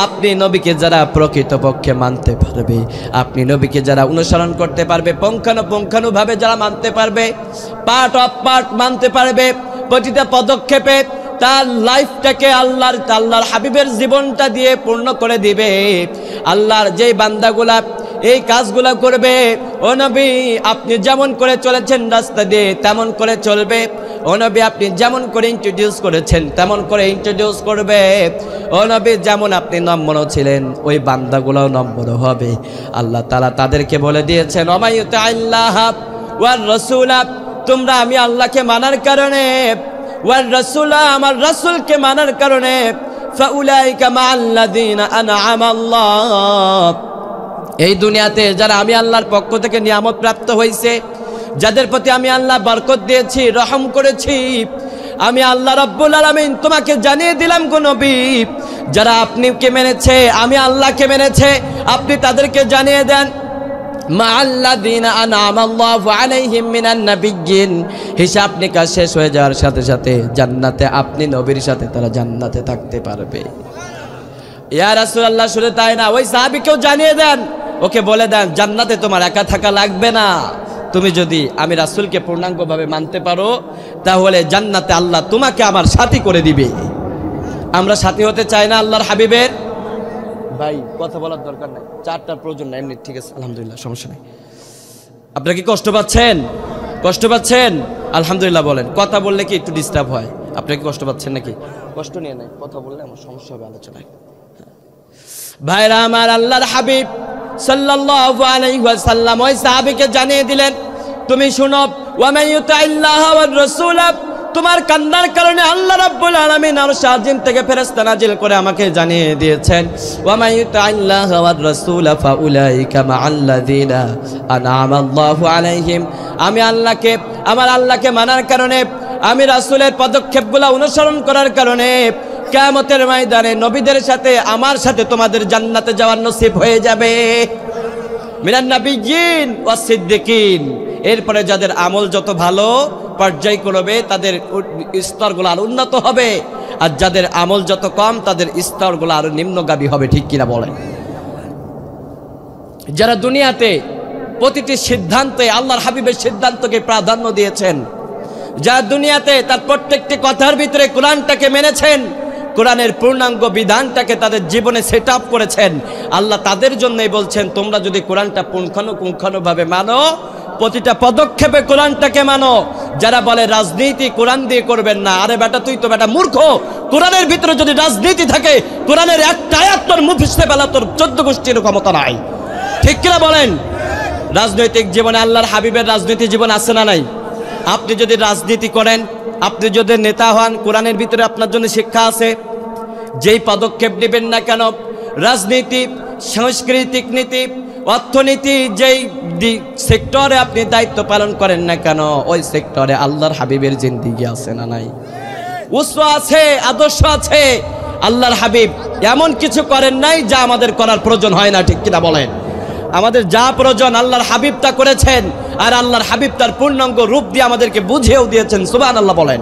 আপনি নবীকে যারা প্রকৃতপক্ষে মানতে পারবে, আপনি নবীকে যারা অনুসরণ করতে পারবে, পুঙ্খানুপুঙ্খানুভাবে যারা মানতে পারবে, পার্ট অফ পার্ট মানতে পারবে, প্রতিটা পদক্ষেপে তার লাইফটাকে আল্লাহর হাবিবের জীবনটা দিয়ে পূর্ণ করে দিবে। আল্লাহর যেই বান্দাগুলা এই কাজগুলা করবে, ও নবী আপনি যেমন করে চলেছেন রাস্তা দিয়ে তেমন করে চলবে, ও নবী আপনি যেমন করে ইন্ট্রোডিউস করেছেন তেমন করে ইন্ট্রোডিউস করবে, ও নবী যেমন আপনি নম্র ছিলেন ওই বান্দাগুলোও নম্র হবে। আল্লাহ তাআলা তাদেরকে বলে দিয়েছেন, ওমায়ুতি'আল্লাহ ওয়ার রাসূলা, তোমরা আমি আল্লাহকে মানার কারণে, ওয়ার রাসূলা আমার রাসূলকে মানার কারণে, ফাউলাইকা মা'আল্লাযীনা আন'আমাল্লাহ, এই দুনিয়াতে যারা আমি আল্লাহর পক্ষ থেকে নিয়ামত প্রাপ্ত হয়েছে, যাদের প্রতি আমি আল্লাহ বরকত দিয়েছি, রহম করেছি, আমি আল্লাহ রাব্বুল আলামিন তোমাকে জানিয়ে দিলাম গো নবী, যারা আপনিকে মেনেছে, আমি আল্লাহকে মেনেছে, আপনি তাদেরকে জানিয়ে দেন, মা'আল্লাযীনা আন'আমাল্লাহু আলাইহিম মিনান নাবিয়্যিন, হিসাব নিকাশ শেষ হয়ে যাওয়ার সাথে সাথে জান্নাতে আপনি নবীর সাথে তারা জান্নাতে থাকতে পারবে। ইয়া রাসূলুল্লাহ, শুধু তাই না, ওই সাহাবীকেও জানিয়ে দেন, ওকে বলে দেন জান্নাতে তোমার একা থাকা লাগবে না, তুমি যদি আমি রাসূলকে পূর্ণাঙ্গভাবে মানতে পারো তাহলে জান্নাতে আল্লাহ তোমাকে আমার সাথী করে দিবে। আমরা সাথী হতে চাই না আল্লাহর হাবিবের? ভাই কথা বলার দরকার নাই, চারটার প্রয়োজন নাই, এমনি ঠিক আছে, আলহামদুলিল্লাহ, সমস্যা নেই। আপনারা কি কষ্ট পাচ্ছেন? কষ্ট পাচ্ছেন? আলহামদুলিল্লাহ বলেন। কথা বললে কি একটু ডিস্টার্ব হয়, আপনারা কি কষ্ট পাচ্ছেন নাকি? কষ্ট নিয়ে নাই, কথা বললে আমার সমস্যা হবে আলোচনায়। ভাইরা আমার, আল্লাহর হাবিব সাল্লাল্লাহু আলাইহি ওয়াসাল্লাম ওই সাহাবীকে জানিয়ে দিলেন, তুমি শুনো, ওয়ামায়ুতি'আল্লাহ ওয়ার রাসূল, তোমার কান্নার কারণে আল্লাহ রাব্বুল আলামিন আরশ আজিম থেকে ফেরেশতা নাজিল করে আমাকে জানিয়ে দিয়েছেন, ওয়ামায়ুতি'আল্লাহ ওয়ার রাসূল ফাউলাইকা মা'আল্লাযীনা আন'আমাল্লাহু আলাইহিম, আমি আমার আল্লাহকে মানার কারণে, আমি রাসূলের পদক্ষেপগুলো অনুসরণ করার কারণে কিয়ামতের ময়দানে নবীদের সাথে আমার সাথে তোমাদের জান্নাতে যাওয়ার নসিব হয়ে যাবে। মিনান নাবিয়্যিন ওয়াস সিদ্দিকিন, এরপরে যাদের আমল যত ভালো পর্যায় করবে তাদের স্তরগুলো আরো উন্নত হবে, আর যাদের আমল যত কম তাদের স্তরগুলো আরো নিম্নগামী হবে। ঠিক কিনা বলেন? যারা দুনিয়াতে প্রতিটি সিদ্ধান্তে আল্লাহর হাবিবের সিদ্ধান্তকে প্রাধান্য দিয়েছেন, যারা দুনিয়াতে তার প্রত্যেকটি কথার ভিতরে কোরআনটাকে মেনেছেন, কোরআনের পূর্ণাঙ্গ বিধানটাকে তাদের জীবনে সেট আপ করেছেন, আল্লাহ তাদের জন্যই বলছেন তোমরা যদি কোরআনটা পুঙ্খানুপুঙ্খানুভাবে মানো, প্রতিটা পদক্ষেপে কোরআনটাকে মানো। যারা বলে রাজনীতি কোরআন দিয়ে করবেন না, আরে বেটা তুই তো বেটা মূর্খ। কোরআনের ভিতরে যদি রাজনীতি থাকে, কোরআনের একটা আয়াত তোর মুখে ফেলা তোর 14 গোষ্ঠীর ক্ষমতা নাই। ঠিক কিনা বলেন? রাজনৈতিক জীবনে আল্লাহর হাবিবের রাজনীতি জীবন আছে না নাই? আপনি যদি রাজনীতি করেন, আপনি যদি নেতা হন, কোরআনের ভিতরে আপনার জন্য শিক্ষা আছে। যেই পদক্ষেপ নেবেন না কেন, রাজনীতি, সাংস্কৃতিক নীতি, অর্থনীতি, যেই সেক্টরে আপনি দায়িত্ব পালন করেন না কেন, ওই সেক্টরে আল্লাহর হাবিবের জিন্দেগি আছে না নাই? উসওয়া আছে, আদর্শ আছে। আল্লাহর হাবিব এমন কিছু করেন নাই যা আমাদের করার প্রয়োজন হয় না। ঠিক কিনা বলেন? আমাদের যা প্রয়োজন আল্লাহর হাবিব তা করেছেন, আর আল্লাহর হাবিব তার পূর্ণাঙ্গ রূপ দিয়ে আমাদেরকে বুঝিয়েও দিয়েছেন। সুবহানাল্লাহ বলেন।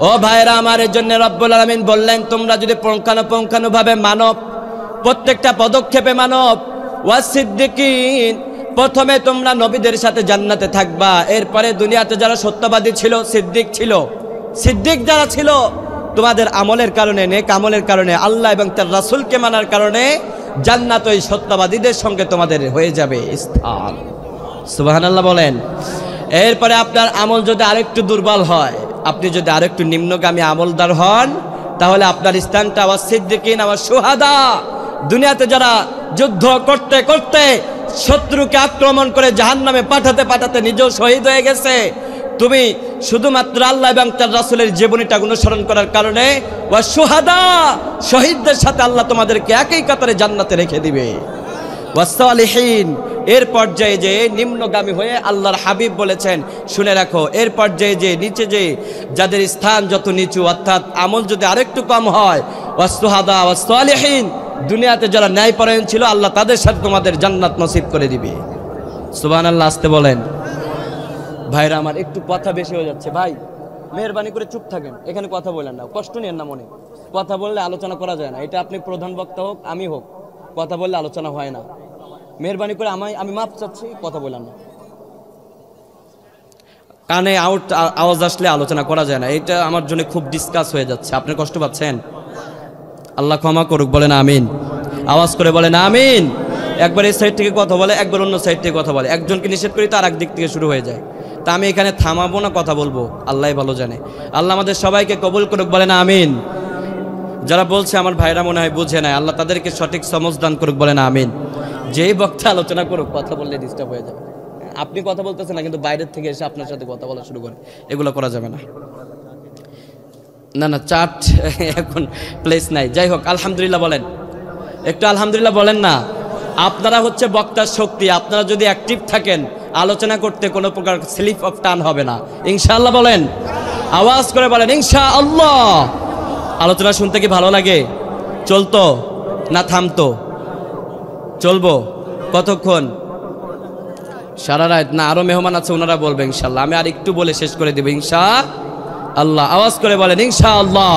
ও ভাইরা আমার, এর জন্য রব্বুল আলামিন বললেন তোমরা যদি পুঙ্খানুপুঙ্খানুভাবে মানব, প্রত্যেকটা পদক্ষেপে মানব, ওয়াসিদ্দিকিন, প্রথমে তোমরা নবীদের সাথে জান্নাতে থাকবা। এরপরে দুনিয়াতে যারা সত্যবাদী ছিল, সিদ্দিক যারা ছিল, তোমাদের আমলের কারণে, নেক আমলের কারণে, আল্লাহ এবং তার রাসূলকে মানার কারণে জান্নাত ওই সত্যবাদীদের সঙ্গে তোমাদের হয়ে যাবে স্থান। সুবহানাল্লাহ বলেন। এরপরে আপনার আমল যদি আরেকটু দুর্বল হয়, আপনি যদি আরেকটু নিম্নগামী আমলদার হন, তাহলে আপনার স্থানটা আবার সিদ্দিকিন, আবার শুহাদা। দুনিয়াতে যারা যুদ্ধ করতে করতে শত্রুকে আক্রমণ করে জাহান্নামে পাঠাতে পাঠাতে নিজেও শহীদ হয়ে গেছে, তুমি শুধুমাত্র আল্লাহ এবং তার রাসূলের জীবনীটা অনুসরণ করার কারণে ওয়া শুহাদা, শহীদদের সাথে আল্লাহ তোমাদেরকে একই কাতারে জান্নাতে রেখে দিবে। ওয়াসালিহিন, এর পর্যায়ে যে নিম্নগামী হয়ে আল্লাহর হাবিব বলেছেন, শুনে রাখো, এর পর্যায়ে যে নিচে যে যাদের স্থান যত নিচু, অর্থাৎ আমল যদি আরেকটু কম হয়, ওয়াসুহাদা ওয়াসালিহিন, দুনিয়াতে যারা ন্যায়পরায়ণ ছিল আল্লাহ তাদের সাথে তোমাদের জান্নাত নসিব করে দিবে। সুবহানাল্লাহ আসতে বলেন। ভাইরা আমার, একটু কথা বেশি হয়ে যাচ্ছে, ভাই মেহরবানি করে চুপ থাকেন, এখানে কথা বলেন না, কষ্ট নিয়েন না মনে। কথা বললে আলোচনা করা যায় না, এটা আপনি প্রধান বক্তা হোক, আমি হোক, কথা বললে আলোচনা হয় না। মেহরবানি করে আমি মাপ চাচ্ছি, কথা বলেন না। কানে আওয়াজ আসলে আলোচনা করা যায় না, এটা আমার জন্য খুব ডিসকাস হয়ে যাচ্ছে। আপনি কষ্ট পাচ্ছেন? আল্লাহ ক্ষমা করুক, বলেন আমিন। আওয়াজ করে বলেন আমিন। একবার এই সাইড থেকে কথা বলে, একবার অন্য সাইড থেকে কথা বলে, একজনকে নিষেধ করি তো আর এক দিক থেকে শুরু হয়ে যায়। তা আমি এখানে থামাবো না, কথা বলবো, আল্লাহ ভালো জানে। আল্লাহ আমাদের সবাইকে কবুল করুক, বলেন আমিন। যারা বলছে আমার ভাইরা মনে হয় বুঝে নাই, আল্লাহ তাদেরকে সঠিক সমঝ দান করুক, বলেন আমিন। যেই বক্তা আলোচনা করুক, কথা বললে ডিস্টার্ব হয়ে যাবে। আপনি কথা বলতেছেন না, কিন্তু বাইরের থেকে এসে আপনার সাথে কথা বলা শুরু করে, এগুলো করা যাবে না। না চাট এখন প্লেস নাই। যাই হোক, আলহামদুলিল্লাহ বলেন, একটু আলহামদুলিল্লাহ বলেন না। আপনারা হচ্ছে বক্তার শক্তি, আপনারা যদি অ্যাক্টিভ থাকেন আলোচনা করতে কোনো প্রকার স্লিপ অফ টান হবে না। ইনশাআল্লাহ বলেন, আওয়াজ করে বলেন ইনশাআল্লাহ। আলোচনা শুনতে কি ভালো লাগে? চলতো না থামতো? চলবো। কতক্ষণ? সারা রাত না? আরো মেহমান আছে, ওনারা বলবে ইনশাআল্লাহ। আমি আর একটু বলে শেষ করে দেব ইনশাআল্লাহ। আওয়াজ করে বলেন ইনশাআল্লাহ।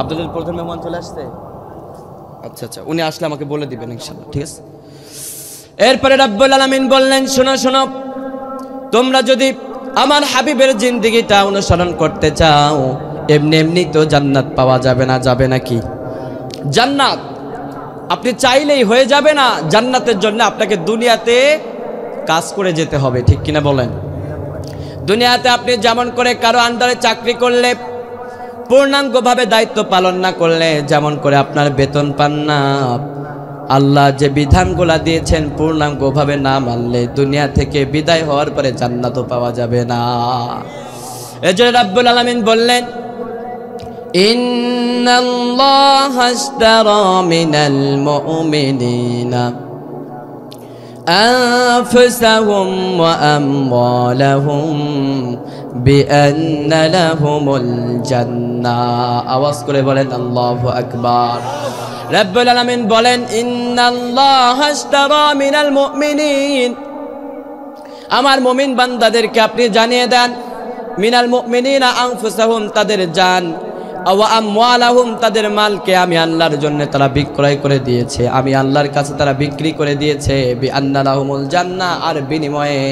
আপনাদের প্রথম মেহমান চলে আসছে? আচ্ছা, উনি আসলে আমাকে বলে দিবেন ইনশাআল্লাহ, ঠিক আছে? এরপরে রব্বুল আলামিন বললেন, শোনো, তোমরা যদি আমার হাবিবের জিন্দেগিটা অনুসরণ করতে চাও, এমনি তো জান্নাত পাওয়া যাবে না। যাবে নাকি? জান্নাত আপনি চাইলেই হয়ে যাবে না। জান্নাতের জন্য আপনাকে দুনিয়াতে কাজ করে যেতে হবে, ঠিক কিনা বলেন? দুনিয়াতে আপনি যেমন করে কারো আন্ডারে চাকরি করলে, পূর্ণাঙ্গভাবে দায়িত্ব পালন না করলে যেমন করে আপনার বেতন পান না, আল্লাহ যে বিধানগুলা দিয়েছেন পূর্ণাঙ্গভাবে না মানলে দুনিয়া থেকে বিদায় হওয়ার পরে জান্নাতও পাওয়া যাবে না। এজন্য রাব্বুল আলামিন বললেন, ইন্নাল্লাহা আশতারা মিনাল মুমিনিনা আনফুসাহুম ওয়া আমওয়ালাহুম বিআন্না লাহুমুল জান্নাহ। আওয়াজ করে বলেন আল্লাহু আকবার। রাব্বুল আলামিন বলেন, ইন্নাল্লাহা আশতারা মিনাল মুমিনিন, আমার মুমিন বান্দাদেরকে আপনি জানিয়ে দেন, মিনাল মুমিনিনা আনফুসাহুম, তাদের জান, ওয়া আমওয়ালাহুম, তাদের মালকে আমি আল্লাহর জন্য তারা বিক্রয় করে দিয়েছে, আমি আল্লাহর কাছে তারা বিক্রি করে দিয়েছে, বিআন্না লাহুমুল জান্নাহ, আর বিনিময়ে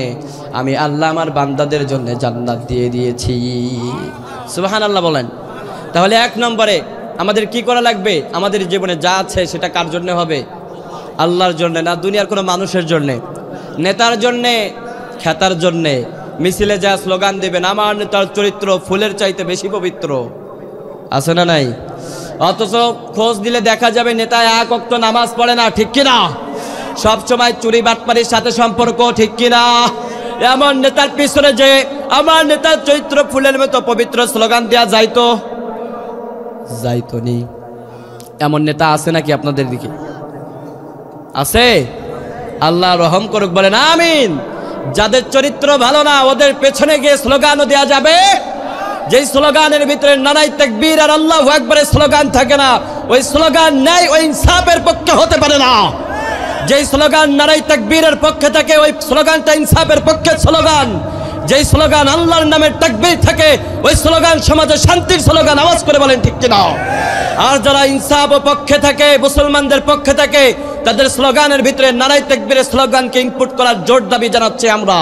আমি আল্লাহ আমার বান্দাদের জন্য জান্নাত দিয়ে দিয়েছি। সুবহানাল্লাহ বলেন। তাহলে এক নম্বরে আমাদের কি করা লাগবে? আমাদের জীবনে যা আছে সেটা কার জন্য হবে? আল্লাহর জন্য, না দুনিয়ার কোনো মানুষের জন্যে, নেতার জন্যে, খ্যাতার জন্যে। মিছিলে যা স্লোগান দেবেন, আমার নেতার চরিত্র ফুলের চাইতে বেশি পবিত্র, আছে না নাই? অথচ খোঁজ দিলে দেখা যাবে নেতা এক ওয়াক্ত নামাজ পড়ে না, ঠিক কিনা? সবসময় চুরি বাটপারির সাথে সম্পর্ক, ঠিক কিনা? এমন নেতার পিছনে যে আমার নেতার চরিত্র ফুলের মতো পবিত্র স্লোগান দেওয়া যাইতো নি, এমন নেতা আছে নাকি আপনাদের দিকে? আছে? আল্লাহ রহম করুক, বলেন আমিন। যাদের চরিত্র ভালো না ওদের পেছনে গিয়ে স্লোগানও দেওয়া যাবে, যেই স্লোগানের ভিতরে নারায়ে তাকবীর আর আল্লাহু আকবারের স্লোগান থাকে না, ওই স্লোগান ন্যায় ওই ইনসাফের পক্ষে হতে পারে না। যেই স্লোগান নারায়ে তাকবীরের পক্ষে থাকে ওই স্লোগানটা ইনসাফের পক্ষে স্লোগান। যেই স্লোগান আল্লাহর নামের তাকবীর থাকে ওই স্লোগান সমাজে শান্তির স্লোগান। আওয়াজ করে বলেন ঠিক কিনা? আর যারা ইনসাফ পক্ষে থাকে, মুসলমানদের পক্ষে থাকে, তাদের স্লোগানের ভিতরে নারায়ে তাকবীরের স্লোগানকে ইনপুট করার জোর দাবি জানাচ্ছি আমরা।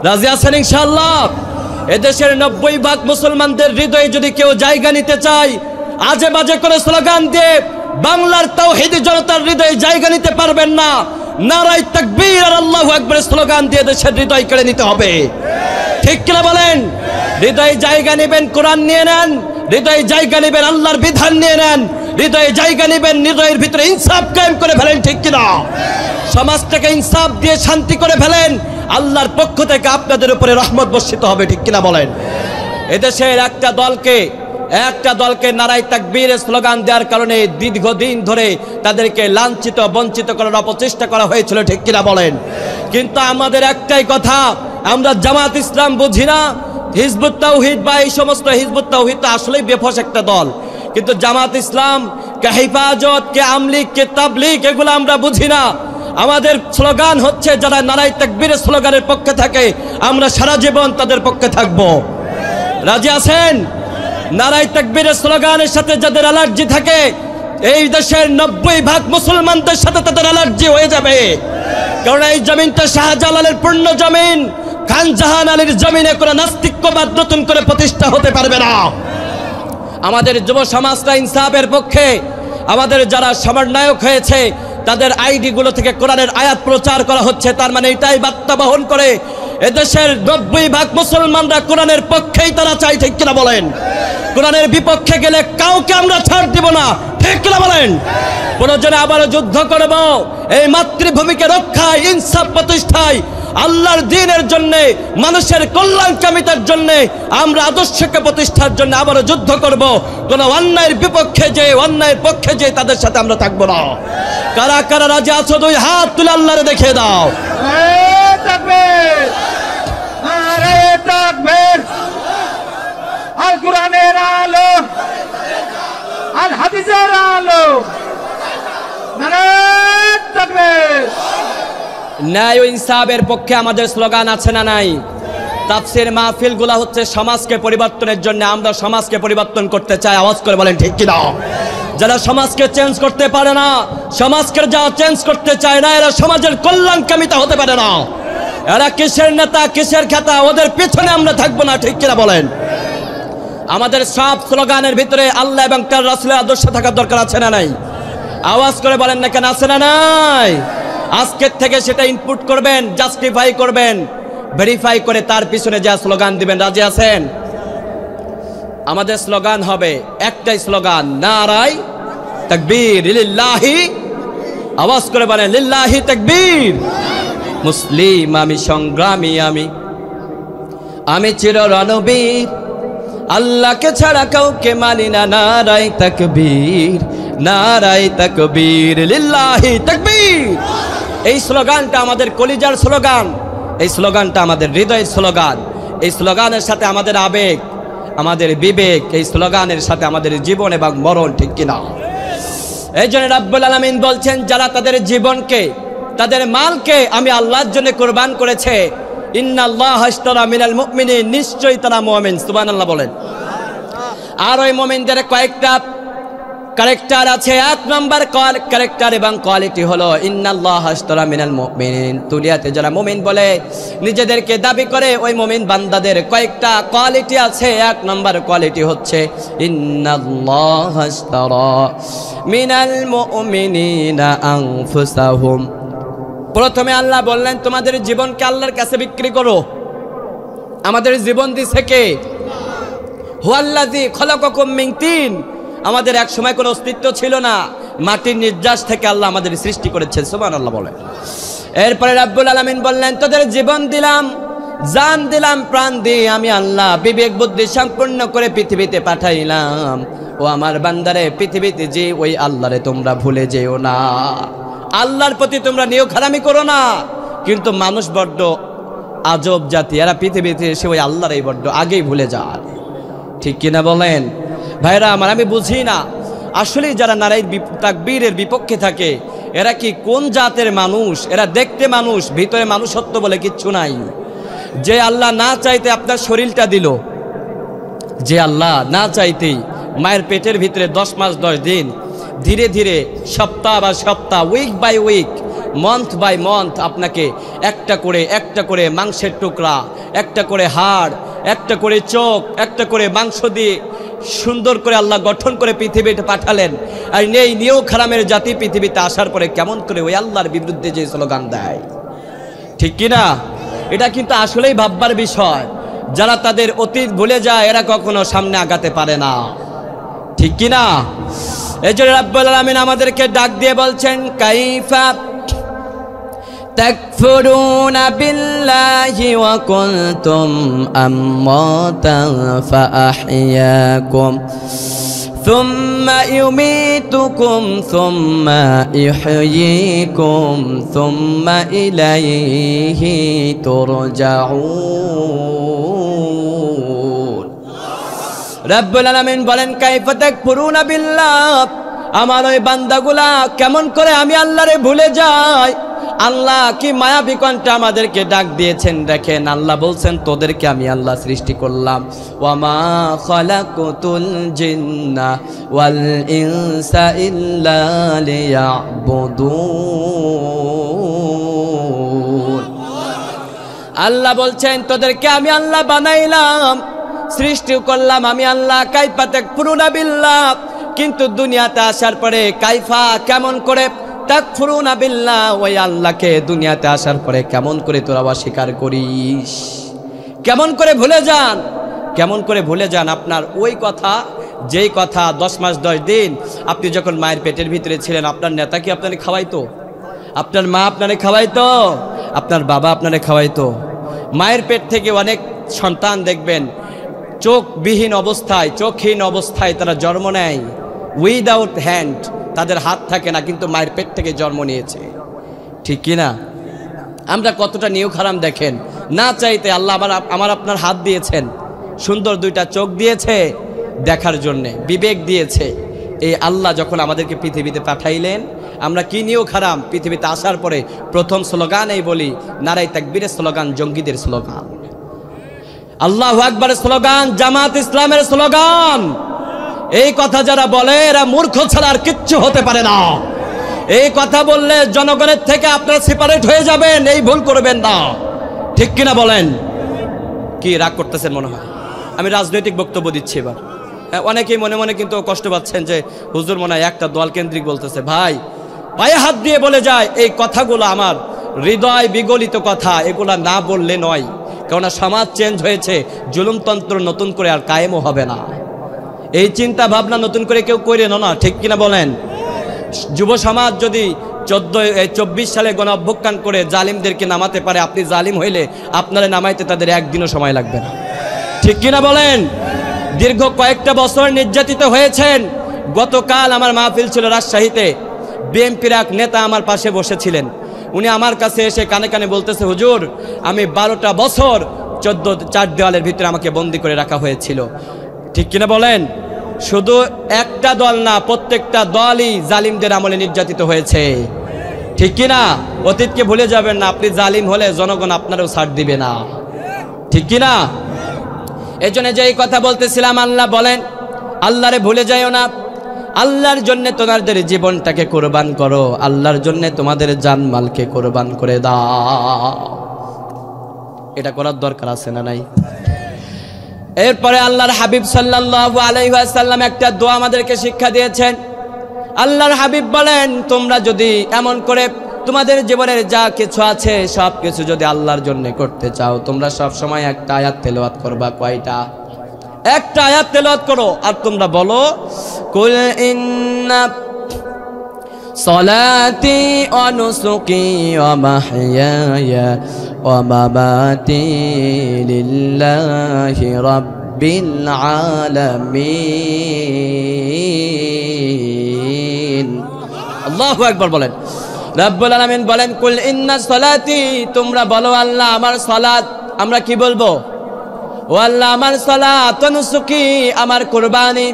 রাজি আছেন ইনশাআল্লাহ? এদেশের 90% মুসলমানদের হৃদয়ে যদি কেউ জায়গা নিতে চায়, আজে বাজে করে স্লোগান দিয়ে বাংলার তাওহীদি জনতার হৃদয়ে জায়গা নিতে পারবেন না। নারায়ে তাকবীর আর আল্লাহু আকবারের স্লোগান দিয়ে দেশের হৃদয় কেড়ে নিতে হবে, ঠিক কিনা বলেন? হৃদয়ে জায়গা নেবেন, কোরআন নিয়ে নেন। হৃদয়ে জায়গা নেবেন, আল্লাহর বিধান নিয়ে নেন। হৃদয়ে জায়গা নেবেন, হৃদয়ের ভিতরে ইনসাফ কায়েম করে ফেলেন, ঠিক কিনা? সমাজটাকে ইনসাফ দিয়ে শান্তি করে ফেলেন, আল্লাহর পক্ষ থেকে আপনাদের উপরে রহমত বর্ষিত হবে, ঠিক কিনা বলেন? এদেশের একটা দলকে নারায়ে তাকবীরের স্লোগান দেওয়ার কারণে দীর্ঘদিন ধরে তাদেরকে লাঞ্ছিত বঞ্চিত করার অপচেষ্টা করা হয়েছিল, ঠিক কিনা বলেন? কিন্তু আমাদের একটাই কথা, আমরা জামাত ইসলাম বুঝি না, হিজবুত তাওহীদ বা এই সমস্ত হিজবুত তাওহীদ তো আসলেই বেফস একটা দল, কিন্তু জামাত ইসলাম কে হেফাজত কে আমলিগ কে তাবলিগ এগুলো আমরা বুঝি না। আমাদের স্লোগান হচ্ছে যারা নারায়ে তাকবীরের স্লোগানের পক্ষে থাকে আমরা সারা জীবন তাদের পক্ষে থাকব। রাজি আছেন? নারায়ে তাকবীরের স্লোগানের সাথে যাদের অ্যালার্জি থাকে, এই দেশের 90% মুসলমানদের সাথে তাদের অ্যালার্জি হয়ে যাবে। কারণ এই জমিনটা শাহজালালের পূর্ণ জমিন, খান জাহান আলীর জমিনে কোনো নাস্তিক্যবাদ নতুন করে প্রতিষ্ঠা হতে পারবে না। আমাদের যুব সমাজটা ইনসাফের পক্ষে। আমাদের যারা সমন্বয়ক হয়েছে তাদের আইডিগুলো থেকে কোরআনের আয়াত প্রচার করা হচ্ছে, তার মানে এটাই বার্তা বহন করে এদেশের 90% মুসলমানরা কোরআনের পক্ষেই তারা চাই, ঠিক কিনা বলেন? কোরআনের বিপক্ষে গেলে কাউকে আমরা ছাড় দিব না, ঠিক কিনা বলেন? প্রয়োজনে আবারও যুদ্ধ করব এই মাতৃভূমিকে রক্ষায়, ইনসাফ প্রতিষ্ঠায়, আল্লাহর দ্বীনের জন্য, মানুষের কল্যাণ কামিতার জন্য, আমরা আদর্শকে প্রতিষ্ঠার জন্য আবারও যুদ্ধ করব। কোন অন্যায়ের বিপক্ষে যে অন্যায়ের পক্ষে যে তাদের সাথে আমরা থাকবো না। কারা কারা রাজি আছো দুই হাত তুলে আল্লাহরে দেখিয়ে দাও। নারায়ে তাকবীর, আল কোরআনের আলো, আল হাদিসের আলো, নারায়ে তাকবীর। ন্যায় ও ইনসাফের পক্ষে আমাদের স্লোগান আছে না নাই? তাফসীর মাহফিলগুলো হচ্ছে সমাজকে পরিবর্তনের জন্য। আমরা সমাজকে পরিবর্তন করতে চাই, আওয়াজ করে বলেন ঠিক কিনা? যারা সমাজকে চেঞ্জ করতে পারে না, সমাজকে যারা চেঞ্জ করতে চায় না, এরা সমাজের কল্যাণকামিতা হতে পারে না। এরা কিসের নেতা কিসের খ্যাতা, ওদের পেছনে আমরা থাকবো না, ঠিক কিনা বলেন? আমাদের সব স্লোগানের ভিতরে আল্লাহ এবং তার রাসূলের আদর্শ থাকার দরকার আছে না নাই? আওয়াজ করে বলেন না কেন, আছে না নাই? আজকের থেকে সেটা ইনপুট করবেন, জাস্টিফাই করবেন, ভেরিফাই করে তার পিছনে যা স্লোগান দিবেন। রাজি আছেন? আমাদের স্লোগান হবে একটাই স্লোগান, নারায়ে তাকবীর লিল্লাহি। আওয়াজ করে বলেন লিল্লাহি তাকবীর। মুসলিম আমি, সংগ্রামী আমি চির রণবীর, আল্লাহকে ছাড়া কাউকে মানি না। নারায়ে তাকবীর, নারায়ে তাকবীর লিল্লাহি তাকবীর। এই স্লোগানটা আমাদের কলিজার স্লোগান, এই স্লোগানটা আমাদের হৃদয়ের স্লোগান। এই স্লোগানের সাথে আমাদের আবেগ, আমাদের বিবেক, এই স্লোগানের সাথে আমাদের জীবন এবং মরণ, ঠিক কিনা? এই জন্য রাব্বুল আলামিন বলছেন, যারা তাদের জীবনকে তাদের মালকে আমি আল্লাহর জন্য কোরবান করেছে, ইন্নাল্লাহা আশতারা মিনাল মুমিনিন, নিশ্চয়ই তারা মুমিন। সুবহানাল্লাহ বলেন। আর ওই মুমিনদের কয়েকটা ক্যারেক্টার আছে। এক নম্বর ক্যারেক্টার এবং কোয়ালিটি হলো ইন্নাল্লাহা আশতারা মিনাল মুমিনিন। দুনিয়াতে যারা মুমিন বলে নিজেদেরকে দাবি করে ওই মুমিন বান্দাদের কয়েকটা কোয়ালিটি আছে। এক নম্বর কোয়ালিটি হচ্ছে ইন্নাল্লাহা আশতারা মিনাল মুমিনিনা আনফুসাহুম। প্রথমে আল্লাহ বললেন তোমাদের জীবনকে আল্লাহর কাছে বিক্রি করো। আমাদের জীবন দিছে কে? হুয়াল্লাযী খলাকাকুম মিন তিন। আমাদের এক সময় কোনো অস্তিত্ব ছিল না, মাটির নির্যাস থেকে আল্লাহ আমাদের সৃষ্টি করেছেন। সুবহানাল্লাহ বলে। এরপরে রাব্বুল আলামিন বললেন তোদের জীবন দিলাম, জান দিলাম, প্রাণ দিয়ে আমি আল্লাহ বিবেক বুদ্ধি সম্পূর্ণ করে পৃথিবীতে পাঠাইলাম। ও আমার বান্দারে, পৃথিবীতে যে ওই আল্লাহরে তোমরা ভুলে যেও না, আল্লাহর প্রতি তোমরা নিয়োগ হারামি করো না। কিন্তু মানুষ বড্ড আজব জাতি, এরা পৃথিবীতে এসে ওই আল্লাহরই বড্ড আগেই ভুলে যায়। ঠিক কিনা বলেন ভাইরা আমার? আমি বুঝি না আসলে যারা নারাই তাকবীরের বিপক্ষে থাকে এরা কি কোন জাতের মানুষ? এরা দেখতে মানুষ, ভিতরে মানুষত্ব বলে কিচ্ছু নাই। যে আল্লাহ না চাইতে আপনার শরীরটা দিল, যে আল্লাহ না চাইতেই মায়ের পেটের ভিতরে 10 মাস 10 দিন ধীরে ধীরে সপ্তাহ বা সপ্তাহ, week by week, month by month আপনাকে একটা করে মাংসের টুকরা, একটা করে হাড়, একটা করে চোখ, একটা করে মাংস দিয়ে সুন্দর করে আল্লাহ গঠন করে পৃথিবীতে পাঠালেন। আর নেই নিয়োগ হারামের জাতি পৃথিবীতে আসার পরে কেমন করে ওই আল্লাহর বিরুদ্ধে যে স্লোগান দেয়, ঠিক কিনা? এটা কিন্তু আসলেই ভাববার বিষয়। যারা তাদের অতীত ভুলে যায় এরা কখনো সামনে আগাতে পারে না, ঠিক কিনা? এই জন্য রাব্বুল আলামিন আমাদেরকে ডাক দিয়ে বলছেন কাইফা তাকফুরুনা বিল্লাহি ওয়া কুনতুম আমওয়াতান ফাআহইয়াকুম সুম্মা ইউমীতুকুম সুম্মা ইহয়ীকুম সুম্মা ইলাইহি তুরজাউন। রাব্বুল আলামিন বলেন কাইফা তাকফুরুনা বিল্লাহ, আমার ওই বান্দাগুলা কেমন করে আমি আল্লাহরে ভুলে যাই। আল্লাহ কি মায়াবী কণ্ঠে আমাদেরকে ডাক দিয়েছেন। দেখেন আল্লাহ বলছেন তোদেরকে আমি আল্লাহ সৃষ্টি করলাম। ওয়ামা খালাকুতুল জিন্না ওয়াল ইনসা ইল্লা লিয়াবুদুন। আল্লাহ বলছেন তোদেরকে আমি আল্লাহ বানাইলাম, সৃষ্টি করলাম আমি আল্লাহ। কাইফা তাকফুরুনা বিল্লাহ, কিন্তু দুনিয়াতে আসার পরে কাইফা কেমন করে তাকফুরুনা বিল্লাহ, ওই আল্লাহকে দুনিয়াতে আসার পরে কেমন করে তোরা অস্বীকার করিস, কেমন করে ভুলে যান, কেমন করে ভুলে যান আপনার ওই কথা, যেই কথা 10 মাস 10 দিন আপনি যখন মায়ের পেটের ভিতরে ছিলেন আপনার নেতা কি আপনারে খাওয়াইতো? আপনার মা আপনারে খাওয়াইতো? আপনার বাবা আপনারে খাওয়াইতো? মায়ের পেট থেকে অনেক সন্তান দেখবেন চোখবিহীন অবস্থায়, চোখহীন অবস্থায় তারা জন্ম নেয়, উইদাউট হ্যান্ড, তাদের হাত থাকে না, কিন্তু মায়ের পেট থেকে জন্ম নিয়েছে, ঠিক কিনা? আমরা কতটা নিয়োগ হারাম দেখেন। না চাইতে আল্লাহ আমার আপনার হাত দিয়েছেন, সুন্দর 2টা চোখ দিয়েছে দেখার জন্যে, বিবেক দিয়েছে। এই আল্লাহ যখন আমাদেরকে পৃথিবীতে পাঠাইলেন আমরা কি নিয়োগ হারাম? পৃথিবীতে আসার পরে প্রথম স্লোগান এই বলি, নারায়ে তাকবীরের স্লোগান, জঙ্গিদের স্লোগান, আল্লাহু আকবারের স্লোগান, জামাত ইসলামের স্লোগান। এই কথা যারা বলে এরা মূর্খ ছাড়া আর কিচ্ছু হতে পারে না। এই কথা বললে জনগণের থেকে আপনারা সেপারেট হয়ে যাবেন, এই ভুল করবেন না, ঠিক কিনা বলেন? কি রাগ করতেছেন মনে হয়? আমি রাজনৈতিক বক্তব্য দিচ্ছি এবার। অনেকেই মনে মনে কিন্তু কষ্ট পাচ্ছেন যে হুজুর মনে হয় একটা দল কেন্দ্রিক বলতেছে। ভাই পায়ে হাত দিয়ে বলে যায় এই কথাগুলো আমার হৃদয় বিগলিত কথা, এগুলা না বললে নয়। কেননা সমাজ চেঞ্জ হয়েছে, জুলুমতন্ত্র নতুন করে আর কায়েমও হবে না। এই চিন্তা ভাবনা নতুন করে কেউ করে না, ঠিক কিনা বলেন? যুব সমাজ যদি 24 সালে গণ অভ্যুত্থান করে জালিমদেরকে নামাতে পারে, আপনি জালিম হইলে আপনারা নামাইতে তাদের একদিনও সময় লাগবে না, ঠিক কিনা বলেন? দীর্ঘ কয়েকটা বছর নির্যাতিত হয়েছেন। গতকাল আমার মাহফিল ছিল রাজশাহীতে, বিএনপির এক নেতা আমার পাশে বসেছিলেন। উনি আমার কাছে এসে কানে কানে বলতেছে, হুজুর আমি 12টা বছর 4 দেওয়ালের ভিতরে আমাকে বন্দি করে রাখা হয়েছিল, ঠিক কিনা বলেন? শুধু একটা দল না, প্রত্যেকটা দলই জালিমদের আমলে নির্যাতিত হয়েছে, ঠিক কিনা? অতীতকে ভুলে যাবেন না, আপনি জালিম হলে জনগণ আপনারও ছাড় দিবে না, ঠিক কিনা? এই জন্য যে কথা বলতেছিলাম, আল্লাহ বলেন আল্লাহরে ভুলে যাইও না। আল্লাহর জন্য তোমাদের জীবনটাকে কোরবান করো, আল্লাহর জন্য তোমাদের জানমালকে কোরবান করে দাও। এটা করার দরকার আছে না নাই? এরপরে আল্লাহর হাবিব সাল্লাল্লাহু আলাইহি ওয়াসাল্লাম একটা দোয়া আমাদেরকে শিক্ষা দিয়েছেন। আল্লাহর হাবিব বলেন, তোমরা যদি এমন করে তোমাদের জীবনের যা কিছু আছে সব কিছু যদি আল্লাহর জন্য করতে চাও, তোমরা সব সময় একটা আয়াত তেলাওয়াত করবা। কয়টা? একটা আয়াত তেলাওয়াত করো আর তোমরা বলো, কুল ইন্না সলাতি ওয়া নুসুকি ওয়া মাহইয়ায়া ওয়া মামাতি লিল্লাহি রাব্বিল আলামিন। আল্লাহু আকবার বলেন। রব্বুল আলামিন বলেন, কুল ইন্না সলাতি, তোমরা বলো আল্লাহ আমার সালাত। আমরা কি বলবো? ও আল্লাহ আমার সালাত, ওয়া নুসুকি আমার কুরবানি,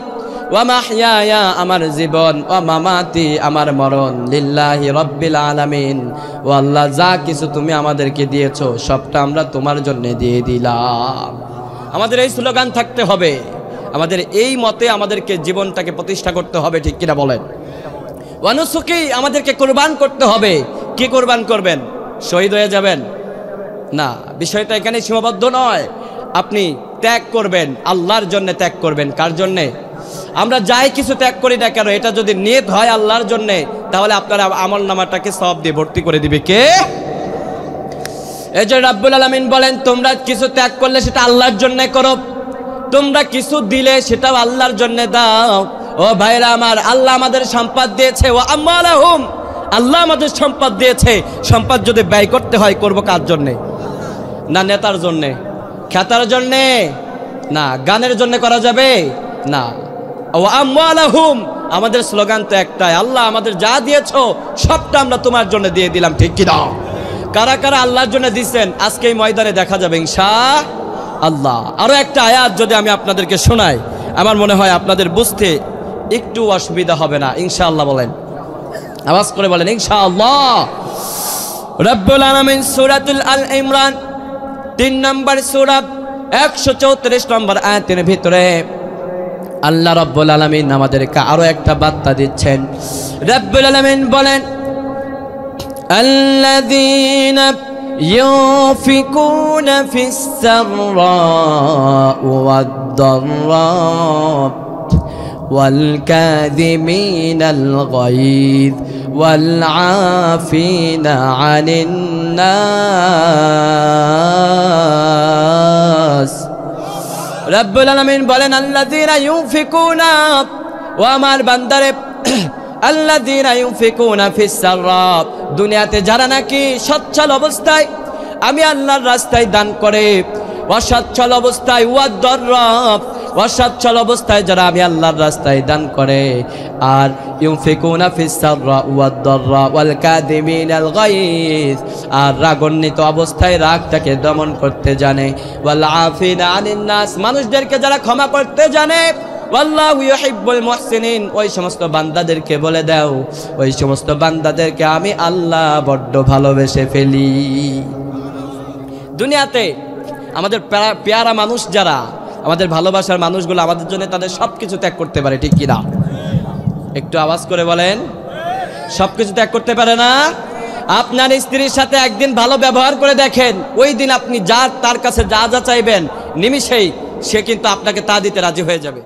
ওয়া মাহইয়ায়া আমার জীবন, ওয়া মামাতি আমার মরণ, লিল্লাহি রাব্বিল আলামিন। ও আল্লাহ যা কিছু তুমি আমাদেরকে দিয়েছো সবটা আমরা তোমার জন্য দিয়ে দিলাম। আমাদের এই স্লোগান থাকতে হবে, আমাদের এই মতে আমাদেরকে জীবনটাকে প্রতিষ্ঠা করতে হবে, ঠিক কিনা বলেন? ওয়া নুসুকি আমাদেরকে কোরবান করতে হবে। কি কোরবান করবেন? শহীদ হয়ে যাবেন না, বিষয়টা এখানে সীমাবদ্ধ নয়। আপনি ত্যাগ করবেন, আল্লাহর জন্য ত্যাগ করবেন। কার জন্যে? আমরা যাই কিছু ত্যাগ করি না কেন, এটা যদি নিয়ত হয় আল্লাহর জন্যে, তাহলে আপনার আমল নামাটাকে সওয়াব দিয়ে ভর্তি করে দিবে কে? এই যে রাব্বুল আলামিন বলেন, তোমরা কিছু ত্যাগ করলে সেটা আল্লাহর জন্য করো, তোমরা কিছু দিলে সেটাও আল্লাহর জন্য দাও। ও ভাইরা আমার, আল্লাহ আমাদের সম্পদ দিয়েছে, ও আমওয়ালাহুম, আল্লাহ আমাদের সম্পদ দিয়েছে। সম্পদ যদি ব্যয় করতে হয় করব কার জন্যে? না নেতার জন্যে, খ্যাতার জন্যে, না গানের জন্য করা যাবে না। ও আমওয়ালাহুম, আমাদের স্লোগান তো একটাই, আল্লাহ আমাদের যা দিয়েছো সবটা আমরা তোমার জন্য দিয়ে দিলাম, ঠিক কি না? কারা কারা আল্লাহর জন্য দিচ্ছেন আজকে এই ময়দানে দেখা যাবে ইনশাআল্লাহ। আরো একটা আয়াত যদি আমি আপনাদেরকে শোনাই, আমার মনে হয় আপনাদের বুঝতে একটু অসুবিধা হবে না। ইনশাআল্লাহ বলেন, আওয়াজ করে বলেন ইনশাআল্লাহ। রব্বুল আলামিন সূরাতুল আল ইমরান 3 নম্বর সূরা 134 নম্বর আয়াতের ভিতরে আল্লাহ রব্বুল আলামিন আমাদেরকে আরো একটা বার্তা দিচ্ছেন। রব্বুল আলামিন বলেন, আল্লাযীনা ইউনফিকুনা ফিস সাররা'i ওয়াদ-দাররা'i والكاذمين الغيظ والعافين عن الناس। রব্বুল আলামিন বলেন, আল্লাযীনা ইউনফিকুনা, ও আমার বান্দারে, আল্লাযীনা ইউনফিকুনা ফিস সাররা, দুনিয়াতে যারা নাকি সচ্ছল অবস্থায় আমি আল্লাহর রাস্তায় দান করে, অসচ্ছল অবস্থায় ওয়াদ-দাররা, অসচ্ছল অবস্থায় যারা আমি আল্লাহর রাস্তায় দান করে, আর ইউনফিকুনা ফিস সাররা ওয়াদ-দাররা ওয়াল কাযিমিনাল গায়জ, আর রাগান্বিত অবস্থায় রাগটাকে দমন করতে জানে, ওয়াল আফিনা আনিন নাস, মানুষদেরকে যারা ক্ষমা করতে জানে, ওয়াল্লাহু ইউহিব্বুল মুহসিনিন, ওই সমস্ত বান্দাদেরকে বলে দাও, ওই সমস্ত বান্দাদেরকে আমি আল্লাহ বড্ড ভালোবেসে ফেলি। দুনিয়াতে আমাদের পেয়ারা মানুষ যারা, আমাদের ভালোবাসার মানুষগুলো আমাদের জন্য তাদের সবকিছু ত্যাগ করতে পারে, ঠিক কিনা? একটু আওয়াজ করে বলেন, সবকিছু ত্যাগ করতে পারে না? আপনার স্ত্রীর সাথে একদিন ভালো ব্যবহার করে দেখেন, ওই দিন আপনি যা তার কাছে যা যা চাইবেন নিমিষেই সে কিন্তু আপনাকে তা দিতে রাজি হয়ে যাবে।